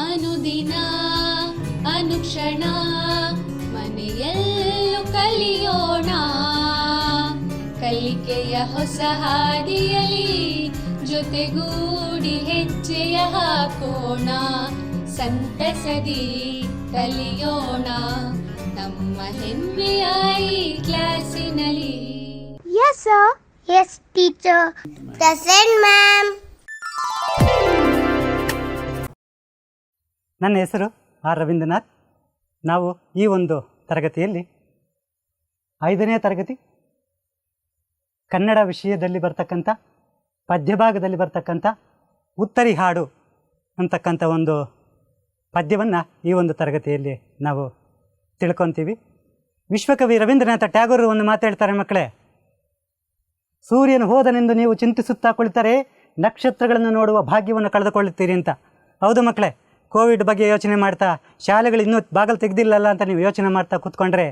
ಅನುದಿನ ಅನುಕ್ಷಣ ಮನೆಯಲ್ಲೂ ಕಲಿಯೋಣ, ಕಲಿಕೆಯ ಹೊಸ ಹಾದಿಯಲಿ ಜೊತೆಗೂಡಿ ಹೆಜ್ಜೆಯ ಹಾಕೋಣ, ಸಂತಸದಿ ಕಲಿಯೋಣ ನಮ್ಮ ಹೆಮ್ಮೆಯ ಈ ಕ್ಲಾಸಿನಲ್ಲಿ. Yes sir. Yes teacher. Present ma'am. ನನ್ನ ಹೆಸರು ಆರ್ ರವೀಂದ್ರನಾಥ್. ನಾವು ಈ ಒಂದು ತರಗತಿಯಲ್ಲಿ 5ನೇ ತರಗತಿ ಕನ್ನಡ ವಿಷಯದಲ್ಲಿ ಬರ್ತಕ್ಕಂಥ ಪದ್ಯಭಾಗದಲ್ಲಿ ಬರ್ತಕ್ಕಂಥ ಉತ್ತರಿ ಹಾಡು ಅಂತಕ್ಕಂಥ ಒಂದು ಪದ್ಯವನ್ನು ಈ ಒಂದು ತರಗತಿಯಲ್ಲಿ ನಾವು ತಿಳ್ಕೊತೀವಿ. ವಿಶ್ವಕವಿ ರವೀಂದ್ರನಾಥ ಟ್ಯಾಗೋರರು ಒಂದು ಮಾತಾಡ್ತಾರೆ ಮಕ್ಕಳೇ, ಸೂರ್ಯನು ಹೋದನೆಂದು ನೀವು ಚಿಂತಿಸುತ್ತಾ ಕುಳಿತರೆ ನಕ್ಷತ್ರಗಳನ್ನು ನೋಡುವ ಭಾಗ್ಯವನ್ನು ಕಳೆದುಕೊಳ್ಳುತ್ತೀರಿ ಅಂತ. ಹೌದು ಮಕ್ಕಳೇ, ಕೋವಿಡ್ ಬಗ್ಗೆ ಯೋಚನೆ ಮಾಡ್ತಾ ಶಾಲೆಗಳು ಇನ್ನೂ ಬಾಗಿಲು ತೆಗೆದಿಲ್ಲಲ್ಲ ಅಂತ ನೀವು ಯೋಚನೆ ಮಾಡ್ತಾ ಕೂತ್ಕೊಂಡ್ರೆ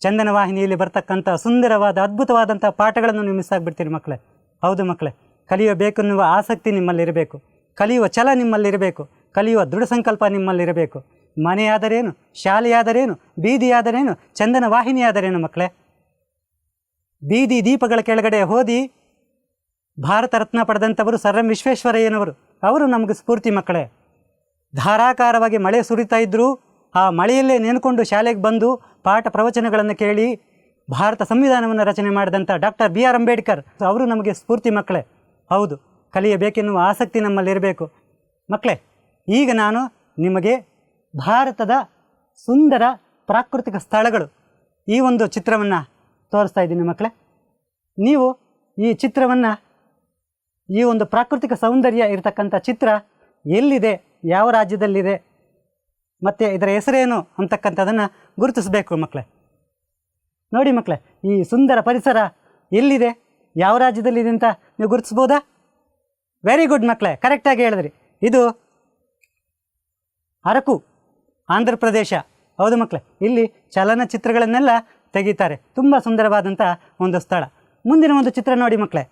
ಚಂದನ ವಾಹಿನಿಯಲ್ಲಿ ಬರ್ತಕ್ಕಂಥ ಸುಂದರವಾದ ಅದ್ಭುತವಾದಂಥ ಪಾಠಗಳನ್ನು ನೀವು ಮಿಸ್ ಆಗಿಬಿಡ್ತೀರಿ ಮಕ್ಕಳೇ. ಹೌದು ಮಕ್ಕಳೇ, ಕಲಿಯಬೇಕೆನ್ನುವ ಆಸಕ್ತಿ ನಿಮ್ಮಲ್ಲಿರಬೇಕು, ಕಲಿಯುವ ಛಲ ನಿಮ್ಮಲ್ಲಿರಬೇಕು, ಕಲಿಯುವ ದೃಢ ಸಂಕಲ್ಪ ನಿಮ್ಮಲ್ಲಿರಬೇಕು. ಮನೆಯಾದರೇನು, ಶಾಲೆಯಾದರೇನು, ಬೀದಿಯಾದರೇನು, ಚಂದನ ವಾಹಿನಿಯಾದರೇನು ಮಕ್ಕಳೇ. ಬೀದಿ ದೀಪಗಳ ಕೆಳಗಡೆ ಓದಿ ಭಾರತ ರತ್ನ ಪಡೆದಂಥವರು ಸರ್ ಎಂ ವಿಶ್ವೇಶ್ವರಯ್ಯನವರು. ಅವರು ನಮಗೆ ಸ್ಫೂರ್ತಿ ಮಕ್ಕಳೇ. ಧಾರಾಕಾರವಾಗಿ ಮಳೆ ಸುರಿತಾ ಇದ್ದರೂ ಆ ಮಳೆಯಲ್ಲೇ ನೆನ್ಕೊಂಡು ಶಾಲೆಗೆ ಬಂದು ಪಾಠ ಪ್ರವಚನಗಳನ್ನು ಕೇಳಿ ಭಾರತ ಸಂವಿಧಾನವನ್ನು ರಚನೆ ಮಾಡಿದಂಥ ಡಾಕ್ಟರ್ ಬಿ ಆರ್ ಅಂಬೇಡ್ಕರ್ ಅವರು ನಮಗೆ ಸ್ಫೂರ್ತಿ ಮಕ್ಕಳೇ. ಹೌದು, ಕಲಿಯಬೇಕೆನ್ನುವ ಆಸಕ್ತಿ ನಮ್ಮಲ್ಲಿರಬೇಕು ಮಕ್ಕಳೇ. ಈಗ ನಾನು ನಿಮಗೆ ಭಾರತದ ಸುಂದರ ಪ್ರಾಕೃತಿಕ ಸ್ಥಳಗಳು ಈ ಒಂದು ಚಿತ್ರವನ್ನು ತೋರಿಸ್ತಾ ಇದ್ದೀನಿ ಮಕ್ಕಳೇ. ನೀವು ಈ ಚಿತ್ರವನ್ನು, ಈ ಒಂದು ಪ್ರಾಕೃತಿಕ ಸೌಂದರ್ಯ ಇರತಕ್ಕಂಥ ಚಿತ್ರ ಎಲ್ಲಿದೆ, ಯಾವ ರಾಜ್ಯದಲ್ಲಿದೆ ಮತ್ತು ಇದರ ಹೆಸರೇನು ಅಂತಕ್ಕಂಥದ್ದನ್ನು ಗುರುತಿಸಬೇಕು ಮಕ್ಕಳೇ. ನೋಡಿ ಮಕ್ಕಳೇ, ಈ ಸುಂದರ ಪರಿಸರ ಎಲ್ಲಿದೆ, ಯಾವ ರಾಜ್ಯದಲ್ಲಿದೆ ಅಂತ ನೀವು ಗುರುತಿಸ್ಬೋದಾ? ವೆರಿ ಗುಡ್ ಮಕ್ಕಳೇ, ಕರೆಕ್ಟಾಗಿ ಹೇಳಿದ್ರಿ. ಇದು ಅರಕು, ಆಂಧ್ರ ಪ್ರದೇಶ. ಹೌದು ಮಕ್ಕಳೇ, ಇಲ್ಲಿ ಚಲನಚಿತ್ರಗಳನ್ನೆಲ್ಲ ತೆಗೀತಾರೆ. ತುಂಬ ಸುಂದರವಾದಂಥ ಒಂದು ಸ್ಥಳ. ಮುಂದಿನ ಒಂದು ಚಿತ್ರ ನೋಡಿ ಮಕ್ಕಳೇ.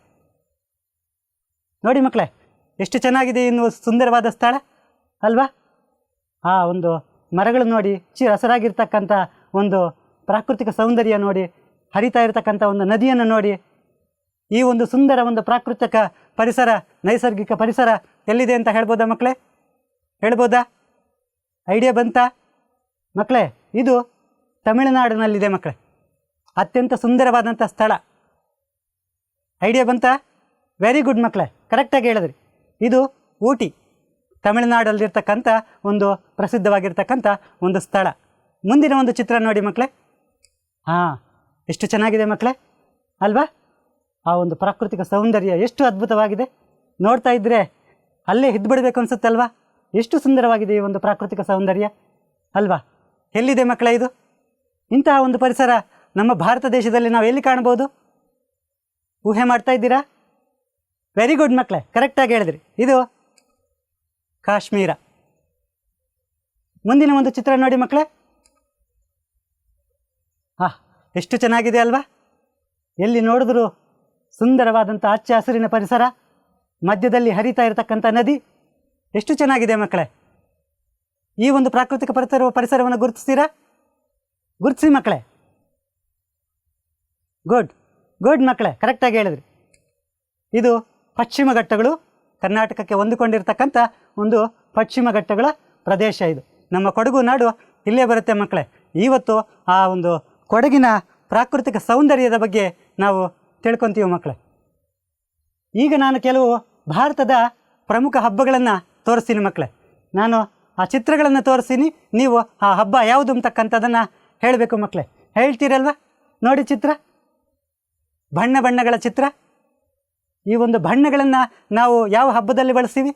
ನೋಡಿ ಮಕ್ಕಳೇ, ಎಷ್ಟು ಚೆನ್ನಾಗಿದೆ ಎನ್ನುವ ಸುಂದರವಾದ ಸ್ಥಳ ಅಲ್ವಾ? ಆ ಒಂದು ಮರಗಳು ನೋಡಿ, ಹಸಿರಾಗಿರ್ತಕ್ಕಂಥ ಒಂದು ಪ್ರಾಕೃತಿಕ ಸೌಂದರ್ಯ ನೋಡಿ, ಹರಿತಾ ಇರತಕ್ಕಂಥ ಒಂದು ನದಿಯನ್ನು ನೋಡಿ. ಈ ಒಂದು ಸುಂದರ ಒಂದು ಪ್ರಾಕೃತಿಕ ಪರಿಸರ, ನೈಸರ್ಗಿಕ ಪರಿಸರ ಎಲ್ಲಿದೆ ಅಂತ ಹೇಳ್ಬೋದಾ ಮಕ್ಕಳೇ? ಹೇಳ್ಬೋದಾ? ಐಡಿಯಾ ಬಂತಾ ಮಕ್ಕಳೇ? ಇದು ತಮಿಳುನಾಡಿನಲ್ಲಿದೆ ಮಕ್ಕಳೇ. ಅತ್ಯಂತ ಸುಂದರವಾದಂಥ ಸ್ಥಳ. ಐಡಿಯಾ ಬಂತಾ? ವೆರಿ ಗುಡ್ ಮಕ್ಕಳೇ, ಕರೆಕ್ಟಾಗಿ ಹೇಳಿದ್ರಿ. ಇದು ಊಟಿ, ತಮಿಳುನಾಡಲ್ಲಿರ್ತಕ್ಕಂಥ ಒಂದು ಪ್ರಸಿದ್ಧವಾಗಿರ್ತಕ್ಕಂಥ ಒಂದು ಸ್ಥಳ. ಮುಂದಿನ ಒಂದು ಚಿತ್ರ ನೋಡಿ ಮಕ್ಕಳೇ. ಹಾಂ, ಎಷ್ಟು ಚೆನ್ನಾಗಿದೆ ಮಕ್ಕಳೇ ಅಲ್ವಾ? ಆ ಒಂದು ಪ್ರಾಕೃತಿಕ ಸೌಂದರ್ಯ ಎಷ್ಟು ಅದ್ಭುತವಾಗಿದೆ. ನೋಡ್ತಾ ಇದ್ದರೆ ಅಲ್ಲೇ ಹಿಡ್ಬಿಡ್ಬೇಕು ಅನಿಸುತ್ತಲ್ವಾ? ಎಷ್ಟು ಸುಂದರವಾಗಿದೆ ಈ ಒಂದು ಪ್ರಾಕೃತಿಕ ಸೌಂದರ್ಯ ಅಲ್ವಾ? ಎಲ್ಲಿದೆ ಮಕ್ಕಳೇ ಇದು? ಇಂತಹ ಒಂದು ಪರಿಸರ ನಮ್ಮ ಭಾರತ ದೇಶದಲ್ಲಿ ನಾವು ಎಲ್ಲಿ ಕಾಣ್ಬೋದು? ಊಹೆ ಮಾಡ್ತಾ ಇದ್ದೀರಾ? ವೆರಿ ಗುಡ್ ಮಕ್ಕಳೇ, ಕರೆಕ್ಟಾಗಿ ಹೇಳಿದ್ರಿ. ಇದು ಕಾಶ್ಮೀರ. ಮುಂದಿನ ಒಂದು ಚಿತ್ರ ನೋಡಿ ಮಕ್ಕಳೇ. ಎಷ್ಟು ಚೆನ್ನಾಗಿದೆ ಅಲ್ವಾ? ಎಲ್ಲಿ ನೋಡಿದ್ರೂ ಸುಂದರವಾದಂಥ ಹಚ್ಚ ಹಸಿರಿನ ಪರಿಸರ, ಮಧ್ಯದಲ್ಲಿ ಹರಿತಾ ಇರತಕ್ಕಂಥ ನದಿ. ಎಷ್ಟು ಚೆನ್ನಾಗಿದೆ ಮಕ್ಕಳೇ. ಈ ಒಂದು ಪ್ರಾಕೃತಿಕ ಪರಿಸರವನ್ನು ಗುರುತಿಸ್ತೀರಾ? ಗುರುತಿಸಿ ಮಕ್ಕಳೇ. ಗುಡ್ ಗುಡ್ ಮಕ್ಕಳೇ, ಕರೆಕ್ಟಾಗಿ ಹೇಳಿದ್ರಿ. ಇದು ಪಶ್ಚಿಮ ಘಟ್ಟಗಳು, ಕರ್ನಾಟಕಕ್ಕೆ ಹೊಂದಿಕೊಂಡಿರ್ತಕ್ಕಂಥ ಒಂದು ಪಶ್ಚಿಮ ಘಟ್ಟಗಳ ಪ್ರದೇಶ. ಇದು ನಮ್ಮ ಕೊಡಗು ನಾಡು ಇಲ್ಲೇ ಬರುತ್ತೆ ಮಕ್ಕಳೇ. ಇವತ್ತು ಆ ಒಂದು ಕೊಡಗಿನ ಪ್ರಾಕೃತಿಕ ಸೌಂದರ್ಯದ ಬಗ್ಗೆ ನಾವು ತಿಳ್ಕೊತೀವಿ ಮಕ್ಕಳೇ. ಈಗ ನಾನು ಕೆಲವು ಭಾರತದ ಪ್ರಮುಖ ಹಬ್ಬಗಳನ್ನು ತೋರಿಸ್ತೀನಿ ಮಕ್ಕಳೇ. ನಾನು ಆ ಚಿತ್ರಗಳನ್ನು ತೋರಿಸ್ತೀನಿ, ನೀವು ಆ ಹಬ್ಬ ಯಾವುದು ಅಂತಕ್ಕಂಥದ್ದನ್ನು ಹೇಳಬೇಕು ಮಕ್ಕಳೇ. ಹೇಳ್ತೀರಲ್ವ? ನೋಡಿ ಚಿತ್ರ, ಬಣ್ಣ ಬಣ್ಣಗಳ ಚಿತ್ರ. ಈ ಒಂದು ಬಣ್ಣಗಳನ್ನು ನಾವು ಯಾವ ಹಬ್ಬದಲ್ಲಿ ಬಳಸ್ತೀವಿ?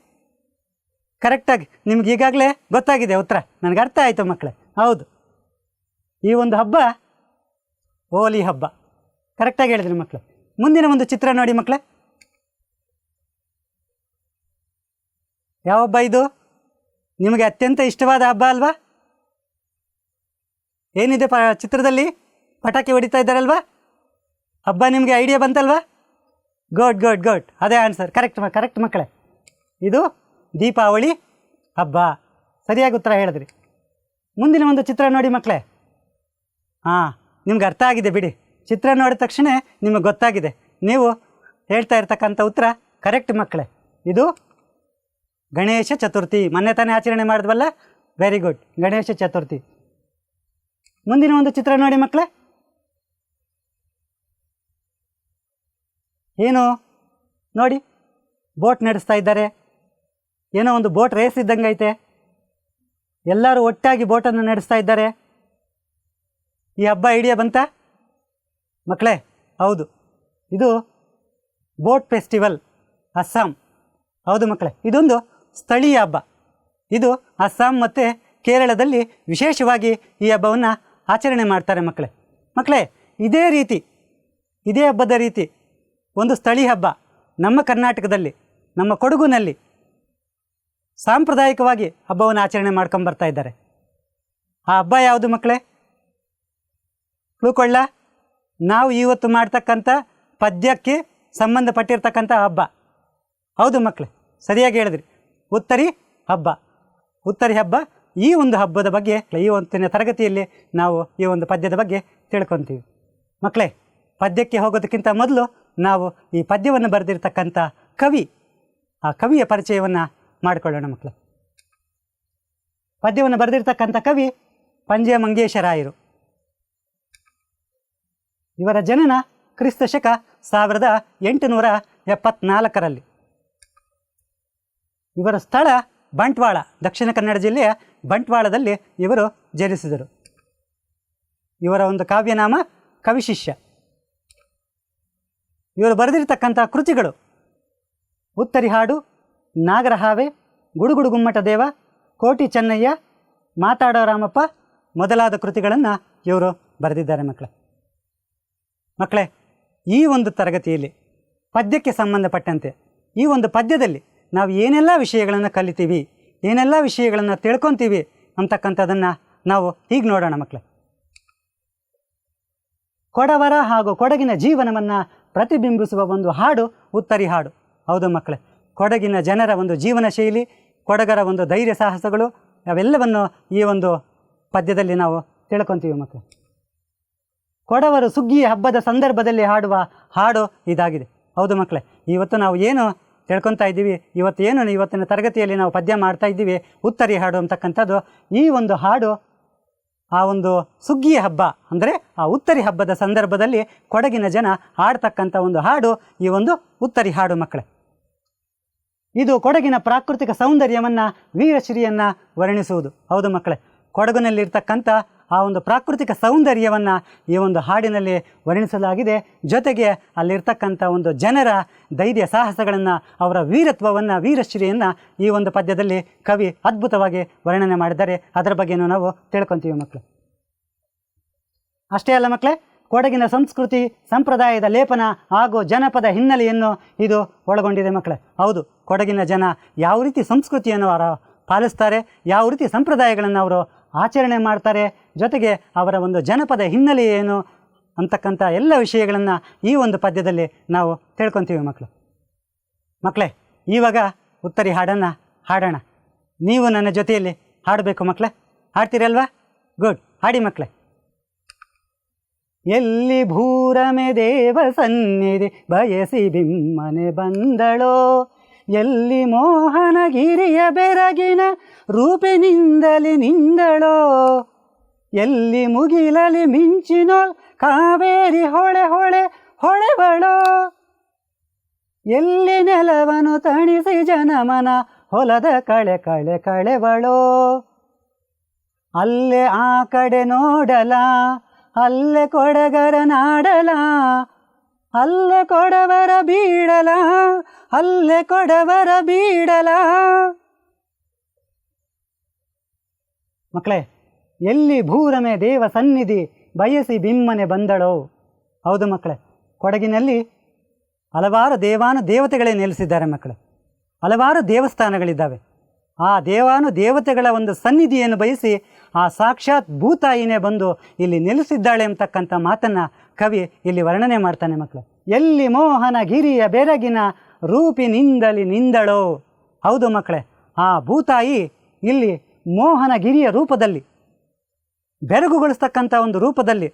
ಕರೆಕ್ಟಾಗಿ ನಿಮ್ಗೆ ಈಗಾಗಲೇ ಗೊತ್ತಾಗಿದೆ ಉತ್ತರ, ನನಗೆ ಅರ್ಥ ಆಯಿತು ಮಕ್ಕಳೇ. ಹೌದು, ಈ ಒಂದು ಹಬ್ಬ ಹೋಲಿ ಹಬ್ಬ. ಕರೆಕ್ಟಾಗಿ ಹೇಳಿದ್ರಿ ಮಕ್ಕಳು. ಮುಂದಿನ ಒಂದು ಚಿತ್ರ ನೋಡಿ ಮಕ್ಕಳೇ. ಯಾವ ಹಬ್ಬ ಇದು? ನಿಮಗೆ ಅತ್ಯಂತ ಇಷ್ಟವಾದ ಹಬ್ಬ ಅಲ್ವಾ? ಏನಿದೆ ಚಿತ್ರದಲ್ಲಿ? ಪಟಾಕಿ ಹೊಡಿತಾ ಇದ್ದಾರಲ್ವಾ? ಹಬ್ಬ ನಿಮಗೆ ಐಡಿಯಾ ಬಂತಲ್ವಾ? ಗುಡ್ ಗುಡ್ ಗುಡ್, ಅದೇ ಆನ್ಸರ್. ಕರೆಕ್ಟ್ ಮಕ್ಕಳೇ. ಇದು ದೀಪಾವಳಿ ಹಬ್ಬ. ಸರಿಯಾಗಿ ಉತ್ತರ ಹೇಳಿದ್ರಿ. ಮುಂದಿನ ಒಂದು ಚಿತ್ರ ನೋಡಿ ಮಕ್ಕಳೇ. ಹಾಂ, ನಿಮ್ಗೆ ಅರ್ಥ ಆಗಿದೆ ಬಿಡಿ. ಚಿತ್ರ ನೋಡಿದ ತಕ್ಷಣ ನಿಮಗೆ ಗೊತ್ತಾಗಿದೆ. ನೀವು ಹೇಳ್ತಾ ಇರ್ತಕ್ಕಂಥ ಉತ್ತರ ಕರೆಕ್ಟ್ ಮಕ್ಕಳೇ. ಇದು ಗಣೇಶ ಚತುರ್ಥಿ. ಮೊನ್ನೆ ತಾನೇ ಆಚರಣೆ ಮಾಡಿದ್ವಲ್ಲ, ವೆರಿ ಗುಡ್, ಗಣೇಶ ಚತುರ್ಥಿ. ಮುಂದಿನ ಒಂದು ಚಿತ್ರ ನೋಡಿ ಮಕ್ಕಳೇ. ಏನು ನೋಡಿ, ಬೋಟ್ ನಡೆಸ್ತಾ ಇದ್ದಾರೆ. ಏನೋ ಒಂದು ಬೋಟ್ ರೇಸ್ ಇದ್ದಂಗೆ ಐತೆ. ಎಲ್ಲರೂ ಒಟ್ಟಾಗಿ ಬೋಟನ್ನು ನಡೆಸ್ತಾ ಇದ್ದಾರೆ. ಈ ಹಬ್ಬ ಐಡಿಯಾ ಬಂತಾ ಮಕ್ಕಳೇ? ಹೌದು, ಇದು ಬೋಟ್ ಫೆಸ್ಟಿವಲ್ ಅಸ್ಸಾಂ. ಹೌದು ಮಕ್ಕಳೇ, ಇದೊಂದು ಸ್ಥಳೀಯ ಹಬ್ಬ. ಇದು ಅಸ್ಸಾಂ ಮತ್ತು ಕೇರಳದಲ್ಲಿ ವಿಶೇಷವಾಗಿ ಈ ಹಬ್ಬವನ್ನು ಆಚರಣೆ ಮಾಡ್ತಾರೆ ಮಕ್ಕಳೇ. ಮಕ್ಕಳೇ, ಇದೇ ಹಬ್ಬದ ರೀತಿ ಒಂದು ಸ್ಥಳೀಯ ಹಬ್ಬ ನಮ್ಮ ಕರ್ನಾಟಕದಲ್ಲಿ, ನಮ್ಮ ಕೊಡಗಿನಲ್ಲಿ ಸಾಂಪ್ರದಾಯಿಕವಾಗಿ ಹಬ್ಬವನ್ನು ಆಚರಣೆ ಮಾಡ್ಕೊಂಬರ್ತಾ ಇದ್ದಾರೆ. ಆ ಹಬ್ಬ ಯಾವುದು ಮಕ್ಕಳೇ? ತಿಳ್ಕೊಳ್ಳ? ನಾವು ಇವತ್ತು ಮಾಡ್ತಕ್ಕಂಥ ಪದ್ಯಕ್ಕೆ ಸಂಬಂಧಪಟ್ಟಿರ್ತಕ್ಕಂಥ ಹಬ್ಬ. ಹೌದು ಮಕ್ಕಳೇ, ಸರಿಯಾಗಿ ಹೇಳಿದ್ರಿ. ಉತ್ತರಿ ಹಬ್ಬ. ಈ ಒಂದು ಹಬ್ಬದ ಬಗ್ಗೆ ಈ ಒಂದು ತರಗತಿಯಲ್ಲಿ ನಾವು ಈ ಒಂದು ಪದ್ಯದ ಬಗ್ಗೆ ತಿಳ್ಕೊತೀವಿ ಮಕ್ಕಳೇ. ಪದ್ಯಕ್ಕೆ ಹೋಗೋದಕ್ಕಿಂತ ಮೊದಲು ನಾವು ಈ ಪದ್ಯವನ್ನು ಬರೆದಿರ್ತಕ್ಕಂಥ ಕವಿ, ಆ ಕವಿಯ ಪರಿಚಯವನ್ನು ಮಾಡಿಕೊಳ್ಳೋಣ ಮಕ್ಕಳೇ. ಪದ್ಯವನ್ನು ಬರೆದಿರ್ತಕ್ಕಂಥ ಕವಿ ಪಂಜೆ ಮಂಗೇಶರಾಯರು. ಇವರ ಜನನ ಕ್ರಿಸ್ತ ಶಕ 1874ರಲ್ಲಿ. ಇವರ ಸ್ಥಳ ಬಂಟ್ವಾಳ, ದಕ್ಷಿಣ ಕನ್ನಡ ಜಿಲ್ಲೆಯ ಬಂಟ್ವಾಳದಲ್ಲಿ ಇವರು ಜನಿಸಿದರು. ಇವರ ಒಂದು ಕಾವ್ಯನಾಮ ಕವಿಶಿಷ್ಯ. ಇವರು ಬರೆದಿರ್ತಕ್ಕಂಥ ಕೃತಿಗಳು ಉತ್ತರಿ ಹಾಡು, ನಾಗರಹಾವೆ, ಗುಡುಗುಡು ಗುಮ್ಮಟ ದೇವ, ಕೋಟಿ ಚೆನ್ನಯ್ಯ, ಮಾತಾಡೋ ರಾಮಪ್ಪ ಮೊದಲಾದ ಕೃತಿಗಳನ್ನು ಇವರು ಬರೆದಿದ್ದಾರೆ ಮಕ್ಕಳೇ. ಈ ಒಂದು ತರಗತಿಯಲ್ಲಿ ಪದ್ಯಕ್ಕೆ ಸಂಬಂಧಪಟ್ಟಂತೆ ಈ ಒಂದು ಪದ್ಯದಲ್ಲಿ ನಾವು ಏನೆಲ್ಲ ವಿಷಯಗಳನ್ನು ಕಲಿತೀವಿ, ಏನೆಲ್ಲ ವಿಷಯಗಳನ್ನು ತಿಳ್ಕೊತೀವಿ ಅಂತಕ್ಕಂಥದ್ದನ್ನು ನಾವು ಈಗ ನೋಡೋಣ ಮಕ್ಕಳೇ. ಕೊಡವರ ಹಾಗೂ ಕೊಡಗಿನ ಜೀವನವನ್ನು ಪ್ರತಿಬಿಂಬಿಸುವ ಒಂದು ಹಾಡು ಉತ್ತರಿ ಹಾಡು. ಹೌದು ಮಕ್ಕಳೇ, ಕೊಡಗಿನ ಜನರ ಒಂದು ಜೀವನ ಶೈಲಿ, ಕೊಡಗರ ಒಂದು ಧೈರ್ಯ ಸಾಹಸಗಳು ಅವೆಲ್ಲವನ್ನು ಈ ಒಂದು ಪದ್ಯದಲ್ಲಿ ನಾವು ತಿಳ್ಕೊತೀವಿ ಮಕ್ಕಳೇ. ಕೊಡವರು ಸುಗ್ಗಿಯ ಹಬ್ಬದ ಸಂದರ್ಭದಲ್ಲಿ ಹಾಡುವ ಹಾಡು ಇದಾಗಿದೆ. ಹೌದು ಮಕ್ಕಳೇ, ಇವತ್ತು ನಾವು ಏನು ತಿಳ್ಕೊತಾ ಇದ್ದೀವಿ, ಇವತ್ತಿನ ತರಗತಿಯಲ್ಲಿ ನಾವು ಪದ್ಯ ಮಾಡ್ತಾ ಇದ್ದೀವಿ ಉತ್ತರಿ ಹಾಡು ಅಂತಕ್ಕಂಥದ್ದು. ಈ ಒಂದು ಹಾಡು ಆ ಒಂದು ಸುಗ್ಗಿಯ ಹಬ್ಬ ಅಂದರೆ ಆ ಉತ್ತರಿ ಹಬ್ಬದ ಸಂದರ್ಭದಲ್ಲಿ ಕೊಡಗಿನ ಜನ ಹಾಡ್ತಕ್ಕಂಥ ಒಂದು ಹಾಡು ಈ ಒಂದು ಉತ್ತರಿ ಹಾಡು ಮಕ್ಕಳೇ. ಇದು ಕೊಡಗಿನ ಪ್ರಾಕೃತಿಕ ಸೌಂದರ್ಯವನ್ನು, ವೀರಶ್ರೀಯನ್ನು ವರ್ಣಿಸುವುದು. ಹೌದು ಮಕ್ಕಳೇ, ಕೊಡಗಿನಲ್ಲಿರ್ತಕ್ಕಂಥ ಆ ಒಂದು ಪ್ರಾಕೃತಿಕ ಸೌಂದರ್ಯವನ್ನು ಈ ಒಂದು ಹಾಡಿನಲ್ಲಿ ವರ್ಣಿಸಲಾಗಿದೆ. ಜೊತೆಗೆ ಅಲ್ಲಿರ್ತಕ್ಕಂಥ ಒಂದು ಜನರ ಧೈರ್ಯ ಸಾಹಸಗಳನ್ನು, ಅವರ ವೀರತ್ವವನ್ನು, ವೀರಶ್ರೀಯನ್ನು ಈ ಒಂದು ಪದ್ಯದಲ್ಲಿ ಕವಿ ಅದ್ಭುತವಾಗಿ ವರ್ಣನೆ ಮಾಡಿದ್ದಾರೆ. ಅದರ ಬಗ್ಗೆನೂ ನಾವು ತಿಳ್ಕೊತೀವಿ ಮಕ್ಕಳು. ಅಷ್ಟೇ ಅಲ್ಲ ಮಕ್ಕಳೇ, ಕೊಡಗಿನ ಸಂಸ್ಕೃತಿ ಸಂಪ್ರದಾಯದ ಲೇಪನ ಹಾಗೂ ಜನಪದ ಹಿನ್ನೆಲೆಯನ್ನು ಇದು ಒಳಗೊಂಡಿದೆ ಮಕ್ಕಳೇ. ಹೌದು, ಕೊಡಗಿನ ಜನ ಯಾವ ರೀತಿ ಸಂಸ್ಕೃತಿಯನ್ನು ಅವರು ಪಾಲಿಸ್ತಾರೆ, ಯಾವ ರೀತಿ ಸಂಪ್ರದಾಯಗಳನ್ನು ಅವರು ಆಚರಣೆ ಮಾಡ್ತಾರೆ, ಜೊತೆಗೆ ಅವರ ಒಂದು ಜನಪದ ಹಿನ್ನೆಲೆ ಏನು ಅಂತಕ್ಕಂಥ ಎಲ್ಲ ವಿಷಯಗಳನ್ನು ಈ ಒಂದು ಪದ್ಯದಲ್ಲಿ ನಾವು ತಿಳ್ಕೊತೀವಿ ಮಕ್ಕಳೇ. ಇವಾಗ ಉತ್ತರಿ ಹಾಡನ್ನು ಹಾಡೋಣ. ನೀವು ನನ್ನ ಜೊತೆಯಲ್ಲಿ ಹಾಡಬೇಕು ಮಕ್ಕಳೇ. ಹಾಡ್ತೀರಲ್ವಾ? ಗುಡ್, ಹಾಡಿ ಮಕ್ಕಳೇ. ಎಲ್ಲಿ ಭೂರಮೆ ದೇವ ಸನ್ನಿಧಿ ಬಯಸಿ ಬಿಮ್ಮನೆ ಬಂದಳೋ, ಎಲ್ಲಿ ಮೋಹನಗಿರಿಯ ಬೆರಗಿನ ರೂಪಿನಿಂದಲಿ ನಿಂದಳೋ, ಎಲ್ಲಿ ಮುಗಿಲಲಿ ಮಿಂಚಿನೋಳ್ ಕಾವೇರಿ ಹೊಳೆ ಹೊಳೆ ಹೊಳೆವಳೋ, ಎಲ್ಲಿ ನೆಲವನು ತಣಿಸಿ ಜನಮನ ಹೊಲದ ಕಳೆ ಕಳೆ ಕಳೆವಳೋ, ಅಲ್ಲೇ ಆ ಕಡೆ ನೋಡಲ, ಅಲ್ಲೇ ಕೊಡಗರ ನಾಡಲ, ಅಲ್ಲೇ ಕೊಡವರ ಬೀಡಲ, ಅಲ್ಲೇ ಕೊಡವರ ಬೀಡಲ. ಮಕ್ಕಳೇ, ಎಲ್ಲಿ ಭೂರಮೆ ದೇವ ಸನ್ನಿಧಿ ಬಯಸಿ ಬಿಮ್ಮನೆ ಬಂದಳೋ. ಹೌದು ಮಕ್ಕಳೇ, ಕೊಡಗಿನಲ್ಲಿ ಹಲವಾರು ದೇವತೆಗಳೇ ನೆಲೆಸಿದ್ದಾರೆ ಮಕ್ಕಳೇ. ಹಲವಾರು ದೇವಸ್ಥಾನಗಳಿದ್ದಾವೆ. ಆ ದೇವತೆಗಳ ಒಂದು ಸನ್ನಿಧಿಯನ್ನು ಬಯಸಿ ಆ ಸಾಕ್ಷಾತ್ ಭೂತಾಯಿನೇ ಬಂದು ಇಲ್ಲಿ ನೆಲೆಸಿದ್ದಾಳೆ ಅಂತಕ್ಕಂಥ ಮಾತನ್ನು ಕವಿ ಇಲ್ಲಿ ವರ್ಣನೆ ಮಾಡ್ತಾನೆ ಮಕ್ಕಳು. ಎಲ್ಲಿ ಮೋಹನ ಗಿರಿಯ ಬೆರಗಿನ ರೂಪಿನಿಂದಲಿ ನಿಂದಳೋ. ಹೌದು ಮಕ್ಕಳೇ, ಆ ಭೂತಾಯಿ ಇಲ್ಲಿ ಮೋಹನಗಿರಿಯ ರೂಪದಲ್ಲಿ, ಬೆರಗುಗೊಳಿಸ್ತಕ್ಕಂಥ ಒಂದು ರೂಪದಲ್ಲಿ,